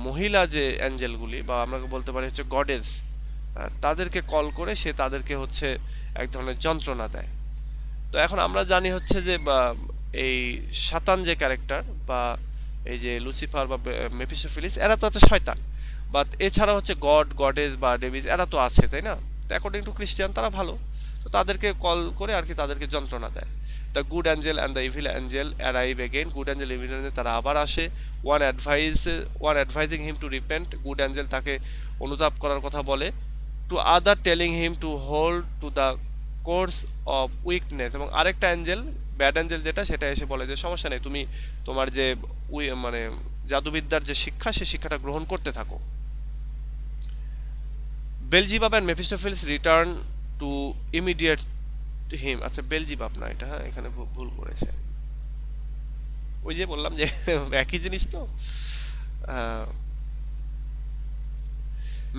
মহিলা যে অ্যাঞ্জেলগুলি বা আমরা বলতে পারি হচ্ছে গডেস, তাদেরকে কল করে সে তাদেরকে হচ্ছে এক ধরনের যন্ত্রণা দেয়। তো এখন আমরা জানি হচ্ছে যে এই সাতান যে ক্যারেক্টার বা এই যে লুসিফার বা মেফিস্টোফেলিস এরা তো হচ্ছে শয়তান, বাট এছাড়া হচ্ছে গড গডেস বা ডেভিস এরা তো আছে, তাই না? তো অ্যাকর্ডিং টু খ্রিস্টিয়ান তারা ভালো, তো তাদেরকে কল করে আর কি তাদেরকে যন্ত্রণা দেয়। The good angel and the evil Angel arrive again. Good Angel evil Angel তারা আবার আসে। One advising him to repent. Good Angel তাকে অনুতাপ করার কথা বলে। To other telling him to hold to the course of weakness. এবং আরেকটা অ্যাঞ্জেল ব্যাড অ্যাঞ্জেল যেটা সেটা এসে বলে যে সমস্যা নেই, তুমি তোমার যে মানে জাদুবিদ্যার যে শিক্ষা সে শিক্ষাটা গ্রহণ করতে থাকো। বেলজিবাব অ্যান্ড মেফিস্টোফেলস রিটার্ন টু ইমিডিয়েট হিম। আচ্ছা বেলজিবাব না এটা, হ্যাঁ এখানে ভুল করেছে, ওই যে বললাম যে একই জিনিস তো।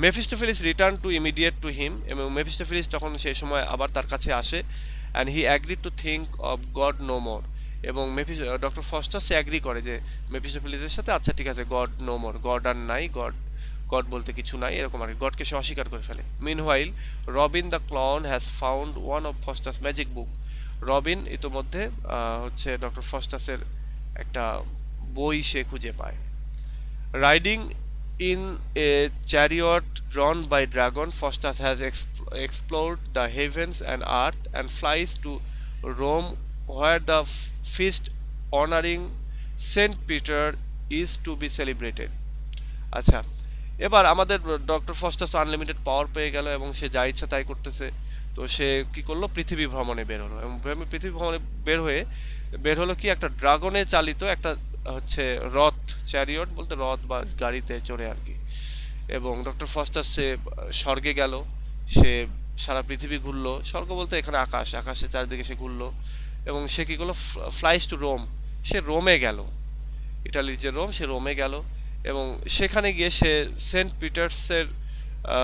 Mephistopheles return to immediate to him, এবং মেফিস্টোফেলিস তখন সেই সময় আবার তার কাছে আসে। And he agree to think of God no more. এবং ডক্টর ফস্টাস সে অ্যাগ্রি করে যে মেফিস্টোফেলিসের সাথে, আচ্ছা ঠিক আছে গড নো মোর, গড আর নাই, গড গড বলতে কিছু নাই এরকম আর কি, গডকে সে অস্বীকার করে ফেলে। Meanwhile Robin the clown has found one of Faustus magic বুক। রবিন ইতোমধ্যে হচ্ছে ডক্টর ফস্টাসের একটা বই সে খুঁজে পায়। Riding in a chariot drawn by dragon, Faustus has explored the heavens and earth and flies to Rome, where the feast honoring Saint Peter is to be celebrated। আচ্ছা, এবার আমাদের ডক্টর ফস্টাস আনলিমিটেড পাওয়ার পেয়ে গেল এবং সে যা ইচ্ছা তাই করতেছে। তো সে কি করলো, পৃথিবী ভ্রমণে বের হলো, এবং পৃথিবী ভ্রমণে বের হলো কি একটা ড্রাগনে চালিত একটা হচ্ছে রথ, চ্যারিয়ট বলতে রথ বা গাড়িতে চড়ে আর কি। এবং ডক্টর ফস্টাস সে স্বর্গে গেল, সে সারা পৃথিবী ঘুরলো, স্বর্গ বলতে এখানে আকাশ, আকাশের চারিদিকে সে ঘুরলো। এবং সে কি করলো, ফ্লাইস টু রোম, সে রোমে গেল, ইটালির যে রোম সে রোমে গেল। এবং সেখানে গিয়ে সে সেন্ট পিটার্সের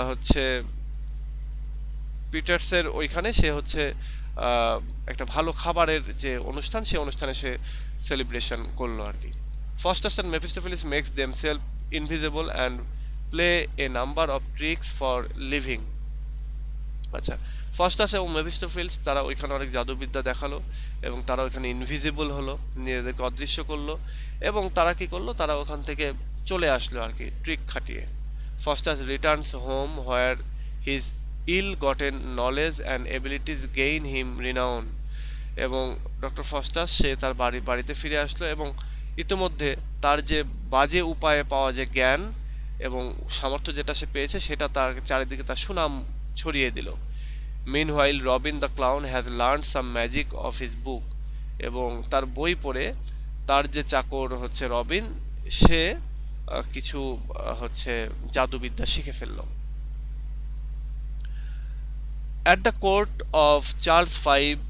হচ্ছে পিটার্সের ওইখানে সে হচ্ছে একটা ভালো খাবারের যে অনুষ্ঠান, সে অনুষ্ঠানে সে সেলিব্রেশন করলো আর কি। Faustus and Mephistopheles makes themselves invisible and play a number of tricks for living. আচ্ছা, ফস্টাস এবং মেফিস্টোফেলিস তারা ওইখানে অনেক জাদুবিদ্যা দেখালো, এবং তারা ওইখানে ইনভিজিবল হলো, নিজেদেরকে অদৃশ্য করলো, এবং তারা কি করলো, তারা ওখান থেকে চলে আসলো আর কি ট্রিক খাটিয়ে। Faustus returns home where his ill gotten knowledge and abilities gain him renown. এবং ডক্টর ফস্টাস সে তার বাড়িতে ফিরে আসলো, এবং ইতিমধ্যে তার যে বাজে উপায়ে পাওয়া যে জ্ঞান এবং সামর্থ্য যেটা সে পেয়েছে সেটা তার চারিদিকে তার সুনাম ছড়িয়ে দিল। Meanwhile, Robin the Clown has learned some magic of his book, এবং তার বই পড়ে তার যে চাকর হচ্ছে রবিন, সে কিছু হচ্ছে জাদুবিদ্যা শিখে ফেললো। At the court of Charles V,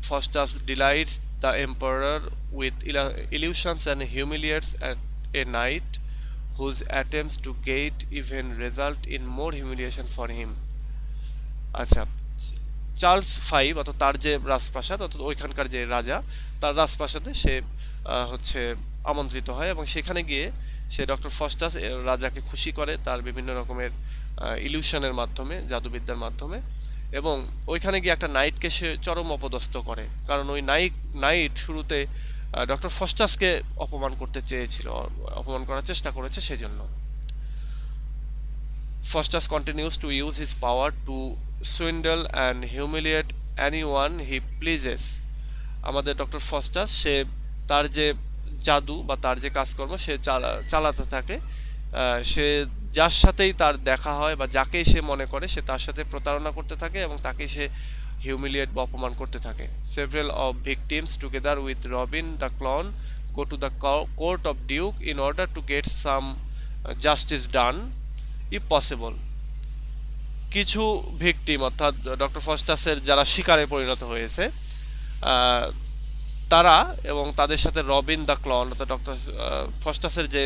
Faustus delights the emperor with illusions and humiliates a knight whose attempts to gain even result in more humiliation for him. আচ্ছা, চার্লস ফাইভ অর্থাৎ তার যে রাজপ্রাসাদ অর্থাৎ ওইখানকার যে রাজা, তার রাজপ্রাসাদে সে হচ্ছে আমন্ত্রিত হয় এবং সেখানে গিয়ে সে ডক্টর ফস্টাস রাজাকে খুশি করে তার বিভিন্ন রকমের ইলিউশনের মাধ্যমে, জাদুবিদ্যার মাধ্যমে। এবং ওইখানে গিয়ে একটা নাইটকে সে চরম অপদস্থ করে, কারণ ওই নাইট শুরুতে ডক্টর ফস্টাসকে অপমান করতে চেয়েছিল, অপমান করার চেষ্টা করেছে সেজন্য। Faustus continues to use his power to swindle and humiliate anyone he pleases. আমাদের ডক্টর ফস্টাস সে তার যে জাদু বা তার যে কাজকর্ম সে চালাতে থাকে, সে যার সাথেই তার দেখা হয় বা যাকেই সে মনে করে সে তার সাথে প্রতারণা করতে থাকে এবং তাকে সে হিউমিলিয়েট বা অপমান করতে থাকে। Several of victims together with Robin the clown go to the court of Duke in order to get some justice done if possible. কিছু ভিকটিম অর্থাৎ ডক্টর ফস্টাসের যারা শিকারে পরিণত হয়েছে তারা এবং তাদের সাথে রবিন দ্য ক্লন অর্থাৎ ডক্টর ফস্টাসের যে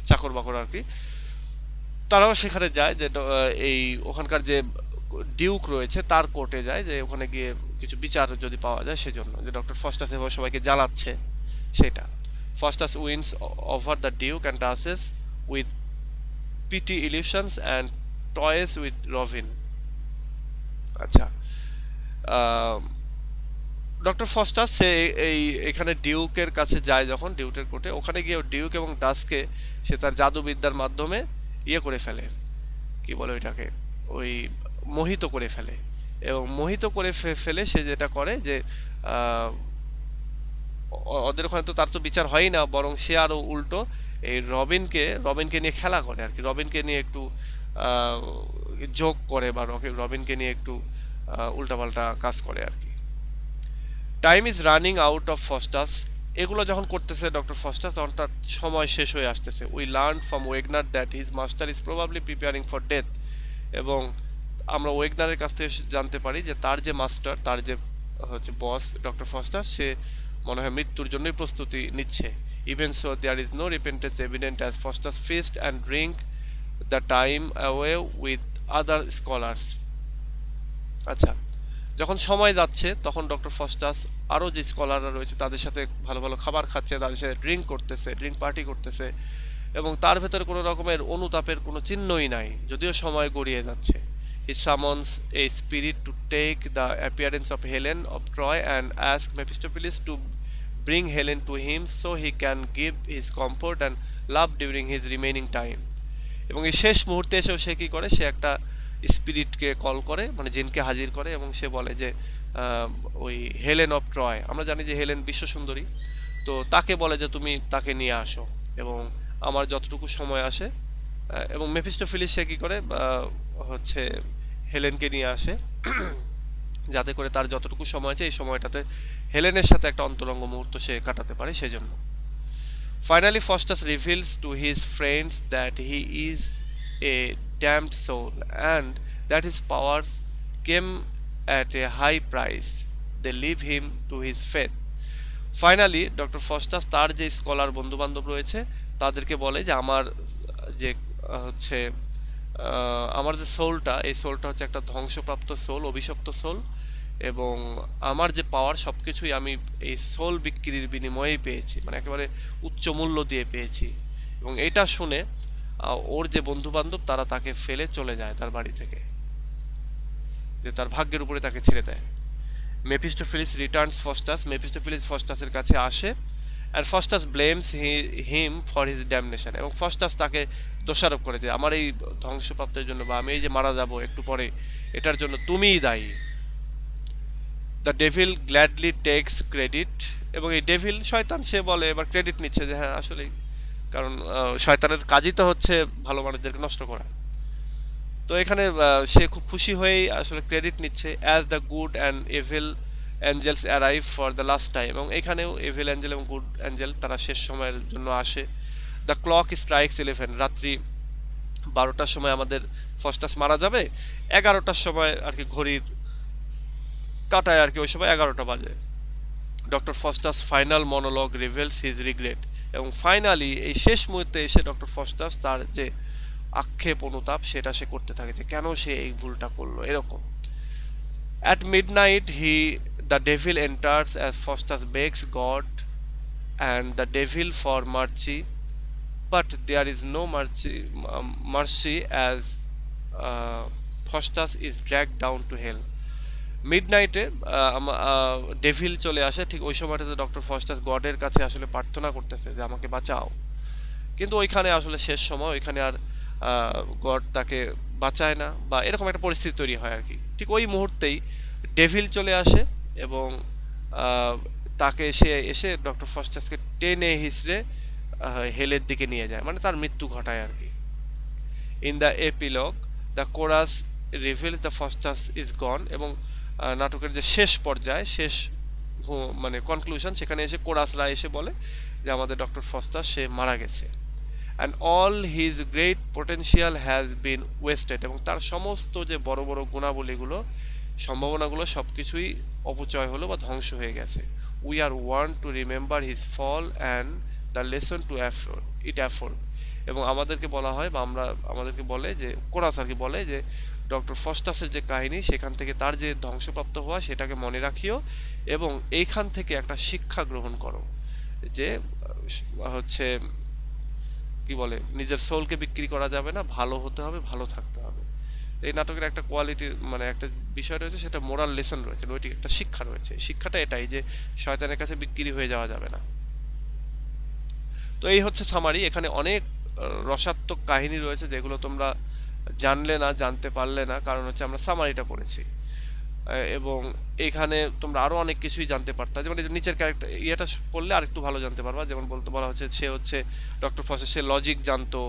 চাকর বাকর আর কি, তারাও সেখানে যায় যে এই ওখানকার যে ডিউক রয়েছে তার কোর্টে যায়, যে ওখানে গিয়ে কিছু বিচার যদি পাওয়া যায় সেজন্য, যে ডক্টর ফস্টাস এভাবে সবাইকে জ্বালাচ্ছে সেটা। Faustus wins over the duke and dances with petty illusions and toys with Robin. আচ্ছা, ডক্টর ফস্টাস সে এখানে ডিউকের কাছে যায় যখন ডিউকের কোর্টে, ওখানে গিয়ে ডিউক এবং ডাসকে সে তার জাদুবিদ্যার মাধ্যমে ইয়ে করে ফেলে, কি বলে ওইটাকে, ওই মোহিত করে ফেলে। এবং মোহিত করে ফেলে সে যেটা করে যে ওদের ওখানে তো তার তো বিচার হয়ই না, বরং সে আরো উল্টো এই রবিনকে নিয়ে খেলা করে আর কি, রবিনকে নিয়ে একটু জোক করে বা রবিনকে নিয়ে একটু উল্টাপাল্টা কাজ করে আর কি। Time is running out of Faustus, এগুলো যখন করতেছে ডক্টর ফস্টাস তখন তার সময় শেষ হয়ে আসতেছে। We learn from Wegener that his master is probably preparing for death, এবং আমরা ওয়েগনারের কাছ থেকে জানতে পারি যে তার যে মাস্টার, তার যে হচ্ছে বস ডক্টর ফস্টাস, সে মনে হয় মৃত্যুর জন্যই প্রস্তুতি নিচ্ছে। Even so there is no repentance evident as Faustus feast and drink the time away with other scholars. আচ্ছা, যখন সময় যাচ্ছে তখন ডক্টর ফস্টাস আরও যে স্কলাররা রয়েছে তাদের সাথে ভালো ভালো খাবার খাচ্ছে, তাদের সাথে ড্রিঙ্ক পার্টি করতেছে, এবং তার ভেতরে কোনো রকমের অনুতাপের কোনো চিহ্নই নাই, যদিও সময় গড়িয়ে যাচ্ছে। He summons a spirit to take the appearance of Helen of Troy and ask Mephistopheles to bring Helen to him so he can give his comfort and love during his remaining time. এবং এই শেষ মুহূর্তে এসেও সে কি করে, সে একটা স্পিরিটকে কল করে, মানে জিনকে হাজির করে, এবং সে বলে যে ওই হেলেন অফ ট্রয়, আমরা জানি যে হেলেন বিশ্বসুন্দরী, তো তাকে বলে যে তুমি তাকে নিয়ে আসো এবং আমার যতটুকু সময় আসে, এবং মেফিস্টোফিলিস সে কি করে হচ্ছে হেলেনকে নিয়ে আসে যাতে করে তার যতটুকু সময় আছে এই সময়টাতে হেলেনের সাথে একটা অন্তরঙ্গ মুহূর্ত সে কাটাতে পারে সেজন্য। Finally, Faustus reveals to his friends that he is a damned soul and that his powers came at a high price. They leave him to his fate. Finally, Dr. Faustus তার যে স্কলার বন্ধু বান্ধব রয়েছে তাদেরকে বলে যে আমার যে হচ্ছে আমার যে সোলটা, এই সোলটা হচ্ছে একটা ধ্বংসপ্রাপ্ত সোল, অভিশপ্ত সোল, এবং আমার যে পাওয়ার সবকিছুই আমি এই সোল বিক্রির বিনিময়েই পেয়েছি, মানে একেবারে উচ্চ মূল্য দিয়ে পেয়েছি। এবং এটা শুনে ওর যে বন্ধু বান্ধব তারা তাকে ফেলে চলে যায় তার বাড়ি থেকে, যে তার ভাগ্যের উপরে তাকে ছেড়ে দেয়। মেফিস্টোফিলিস রিটার্নস ফস্টাস, মেফিস্টোফিলিস ফস্টাসের কাছে আসে, and Faustus blames him for his damnation, এবং ফস্টাস তাকে দোষারোপ করে যে আমার এই ধ্বংসপ্রাপ্তের জন্য বা আমি এই যে মারা যাব একটু পরে, এটার জন্য তুমিই দায়ী। The devil gladly takes credit, এবং এই ডেভিল শয়তান সে বলে এবার ক্রেডিট নিচ্ছে যে হ্যাঁ আসলেই, কারণ শয়তানের কাজই তো হচ্ছে ভালো মানুষদেরকে নষ্ট করা। তো এখানে সে খুব খুশি হয়েই আসলে ক্রেডিট নিচ্ছে। As the good and evil angels arrive for the last time, এবং এখানেও এভিল অ্যাঞ্জেল এবং গুড অ্যাঞ্জেল তারা শেষ সময়ের জন্য আসে। দ্য ক্লক স্ট্রাইকস 11, রাত্রি 12টার সময় আমাদের ফস্টাস মারা যাবে, 11টার সময় আর কি ঘড়ির কাটায় আর কি ওই সময় 11টা বাজে। Doctor Faustus final monologue rebels his regret, এবং ফাইনালি এই শেষ মুহূর্তে এসে ডক্টর ফস্টাস তার যে আক্ষেপ অনুতাপ সেটা সে করতে থাকে যে কেন সে এই ভুলটা করলো এরকম। At midnight the devil enters as Faustus begs God and the devil for mercy, but there is no mercy as Faustus is dragged down to hell. মিডনাইটে ডেভিল চলে আসে, ঠিক ওই সময়টাতে ডক্টর ফস্টাস গডের কাছে আসলে প্রার্থনা করতেছে যে আমাকে বাঁচাও, কিন্তু ওইখানে আসলে শেষ সময় ওইখানে আর গড তাকে বাঁচায় না বা এরকম একটা পরিস্থিতি তৈরি হয় আর কি। ঠিক ওই মুহূর্তেই ডেভিল চলে আসে এবং তাকে সে এসে ডক্টর ফস্টাসকে টেনে হিসড়ে হেলের দিকে নিয়ে যায়, মানে তার মৃত্যু ঘটায় আর কি। In the epilogue the chorus reveals the Faustus is gone, এবং নাটকের যে শেষ পর্যায়ে শেষ মানে কনক্লুশন, সেখানে এসে কোরাসরা এসে বলে যে আমাদের ডক্টর ফস্টাস সে মারা গেছে। And all his great potential has been wasted, এবং তার সমস্ত যে বড় বড় গুণাবলীগুলো সম্ভাবনাগুলো সব কিছুই অপচয় হলো বা ধ্বংস হয়ে গেছে। We are want to remember his fall and the lesson to afford, এবং আমাদেরকে বলা হয় বা আমাদেরকে বলে যে কোরাস আর কি বলে যে ডক্টর ফস্টাসের যে কাহিনী সেখান থেকে তার যে ধ্বংসপ্রাপ্ত হওয়া সেটাকে মনে রাখিও এবং এইখান থেকে একটা শিক্ষা গ্রহণ করো যে হচ্ছে কি বলে নিজের সোলকে বিক্রি করা যাবে না, ভালো হতে হবে, ভালো থাকতে হবে। এই নাটকের একটা কোয়ালিটি মানে একটা বিষয় রয়েছে, সেটা মোরাল লেসন রয়েছে, ওইটি একটা শিক্ষা রয়েছে। শিক্ষাটা এটাই যে শয়তানের কাছে বিক্রি হয়ে যাওয়া যাবে না। তো এই হচ্ছে সামারি। এখানে অনেক রসাত্মক কাহিনী রয়েছে যেগুলো তোমরা জানলে না, জানতে পারলে না, কারণ হচ্ছে আমরা সামারিটা পড়েছি। এবং এখানে তোমরা আরো অনেক কিছুই জানতে পারতা, যেমন নিচের ক্যারেক্টার ইয়েটা পড়লে আরেকটু ভালো জানতে পারবা। যেমন বলতে বলা হচ্ছে সে হচ্ছে ডক্টর ফসেস, সে লজিক জানতো,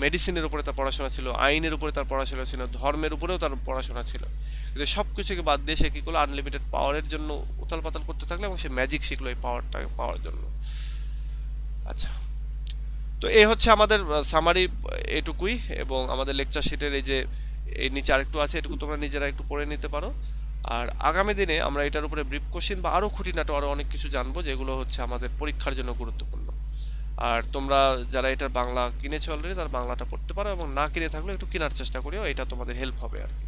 মেডিসিনের উপরে তার পড়াশোনা ছিল, আইনের উপরে তার পড়াশোনা ছিল, ধর্মের উপরেও তার পড়াশোনা ছিল, কিন্তু সব কিছুকে বাদ দিয়ে সে কি করলো, আনলিমিটেড পাওয়ারের জন্য উথাল পাতাল করতে থাকলো এবং সে ম্যাজিক শিখলো এই পাওয়ারটাকে পাওয়ার জন্য। আচ্ছা, তো এই হচ্ছে আমাদের সামারি এটুকুই, এবং আমাদের লেকচার শিটের এই যে এই নিচে আরেকটু আছে, এটুকু তোমরা নিজেরা একটু পড়ে নিতে পারো। আর আগামী দিনে আমরা এটার উপরে ব্রিফ কোশ্চেন বা আরো খুঁটিনাটি আরো অনেক কিছু জানবো যেগুলো হচ্ছে আমাদের পরীক্ষার জন্য গুরুত্বপূর্ণ। আর তোমরা যারা এটার বাংলা কিনেছো অলরেডি তার বাংলাটা পড়তে পারো, এবং না কিনে থাকলে একটু কেনার চেষ্টা করিও, এটা তোমাদের হেল্প হবে আর কি।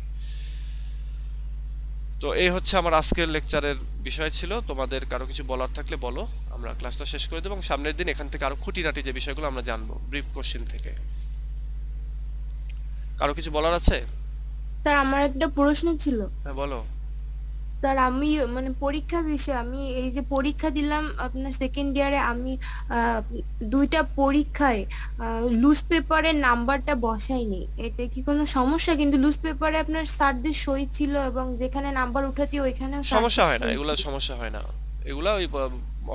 তো এই হচ্ছে আমার আজকের লেকচারের বিষয় ছিল। তোমাদের কারো কিছু বলার থাকলে বলো, আমরা ক্লাসটা শেষ করে দেবো এবং সামনের দিন এখান থেকে আরো খুঁটিনাটি যে বিষয়গুলো আমরা জানবো ব্রিফ কোশ্চেন থেকে। কারো কিছু বলার আছে? স্যার আমার একটা প্রশ্ন ছিল। হ্যাঁ বলো। স্যার আমি মানে পরীক্ষা বিষয়ে আমি এই যে পরীক্ষা দিলাম আপনার সেকেন্ড ইয়ারে, আমি দুইটা পরীক্ষায় লুজ পেপারের নাম্বারটা বসাইনি, এটা কি কোনো সমস্যা? কিন্তু লুজ পেপারে আপনার স্যারদের সই ছিল এবং যেখানে নাম্বার উঠাতি ওইখানেও সমস্যা স্যারদের হয় না, সই এগুলা ছিল। সমস্যা হয় না। এগুলা ওই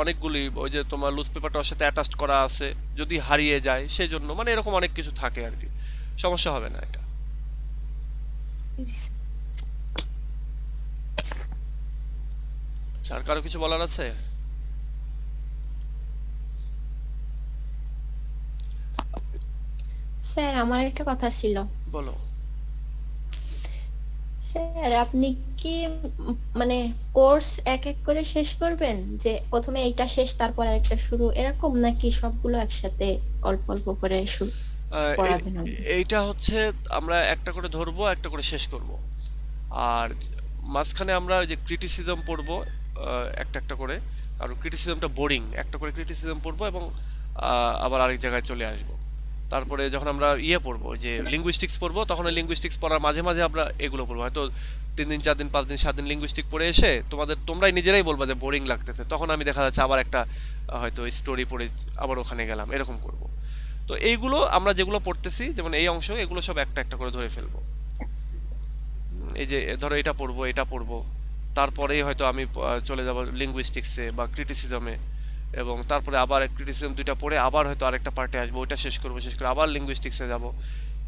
অনেকগুলি ওই যে তোমার লুজ পেপারটার সাথে অ্যাটাচড করা আছে, যদি হারিয়ে যায় সেজন্য মানে এরকম অনেক কিছু থাকে আর কি, সমস্যা হবে না এটা। আচ্ছা, আর কারো কিছু বলার আছে? স্যার আমার একটা কথা ছিল। বলো। স্যার আপনি কি মানে কোর্স এক এক করে শেষ করবেন, যে প্রথমে এইটা শেষ তারপর আরেকটা শুরু, এরকম, নাকি সবগুলো একসাথে অল্প অল্প করে পড়াবেন? এইটা হচ্ছে আমরা একটা করে ধরবো, একটা করে শেষ করব। আর মাঝখানে আমরা ওই যে ক্রিটিসিজম পড়বো একটা একটা করে, কারণ ক্রিটিসিজমটা বোরিং, একটা করে ক্রিটিসিজম পড়বো এবং আবার আরেক জায়গায় চলে আসবো। তারপরে যখন আমরা ইয়ে পড়বো যে লিঙ্গুইস্টিক্স পড়বো, তখন ওই লিঙ্গুইস্টিক্স পড়ার মাঝে মাঝে আমরা এগুলো পড়বো। হয়তো 3 দিন 4 দিন 5 দিন 7 দিন লিঙ্গুইস্টিক পড়ে এসে তোমরাই নিজেরাই বলবা যে বোরিং লাগতেছে, তখন আমি দেখা যাচ্ছে আবার একটা হয়তো স্টোরি পড়ে আবার ওখানে গেলাম, এরকম করব। তো এইগুলো আমরা যেগুলো পড়তেছি, যেমন এই অংশ, এগুলো সব একটা একটা করে ধরে ফেলবো। এই যে ধরো এটা পড়বো, এটা পড়বো, তারপরেই হয়তো আমি চলে যাব লিঙ্গুইস্টিক্সে বা ক্রিটিসিজমে, এবং তারপরে আবার ক্রিটিসিজম দুইটা পড়ে আবার হয়তো আরেকটা পার্টে আসবো, ওইটা শেষ করবো, শেষ করে আবার লিঙ্গুইস্টিক্সে যাব।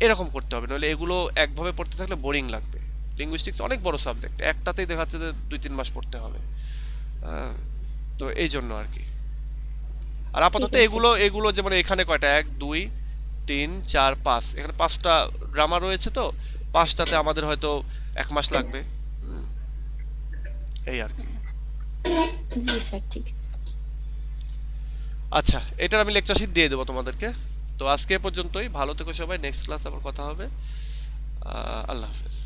এরকম করতে হবে, নইলে এগুলো একভাবে পড়তে থাকলে বোরিং লাগবে। লিঙ্গুইস্টিক্স অনেক বড় সাবজেক্ট, একটাতেই দেখা যাচ্ছে যে 2-3 মাস পড়তে হবে। আহ, তো এই জন্য আর কি। আর ঠিক আপাতত আছে। এগুলো এগুলো যেমন এখানে কয়টা, 1 2 3 4 5, এখানে 5টা গ্রামার রয়েছে, তো 5টাতে আমাদের হয়তো 1 মাস লাগবে। হুম, এই আর কি। জি স্যার, ঠিক আছে। আচ্ছা, এটার আমি লেকচার শিট দিয়ে দেবো তোমাদেরকে। তো আজকে এ পর্যন্তই, ভালো থেকো সবাই, নেক্সট ক্লাস আবার কথা হবে। আল্লাহ হাফেজ।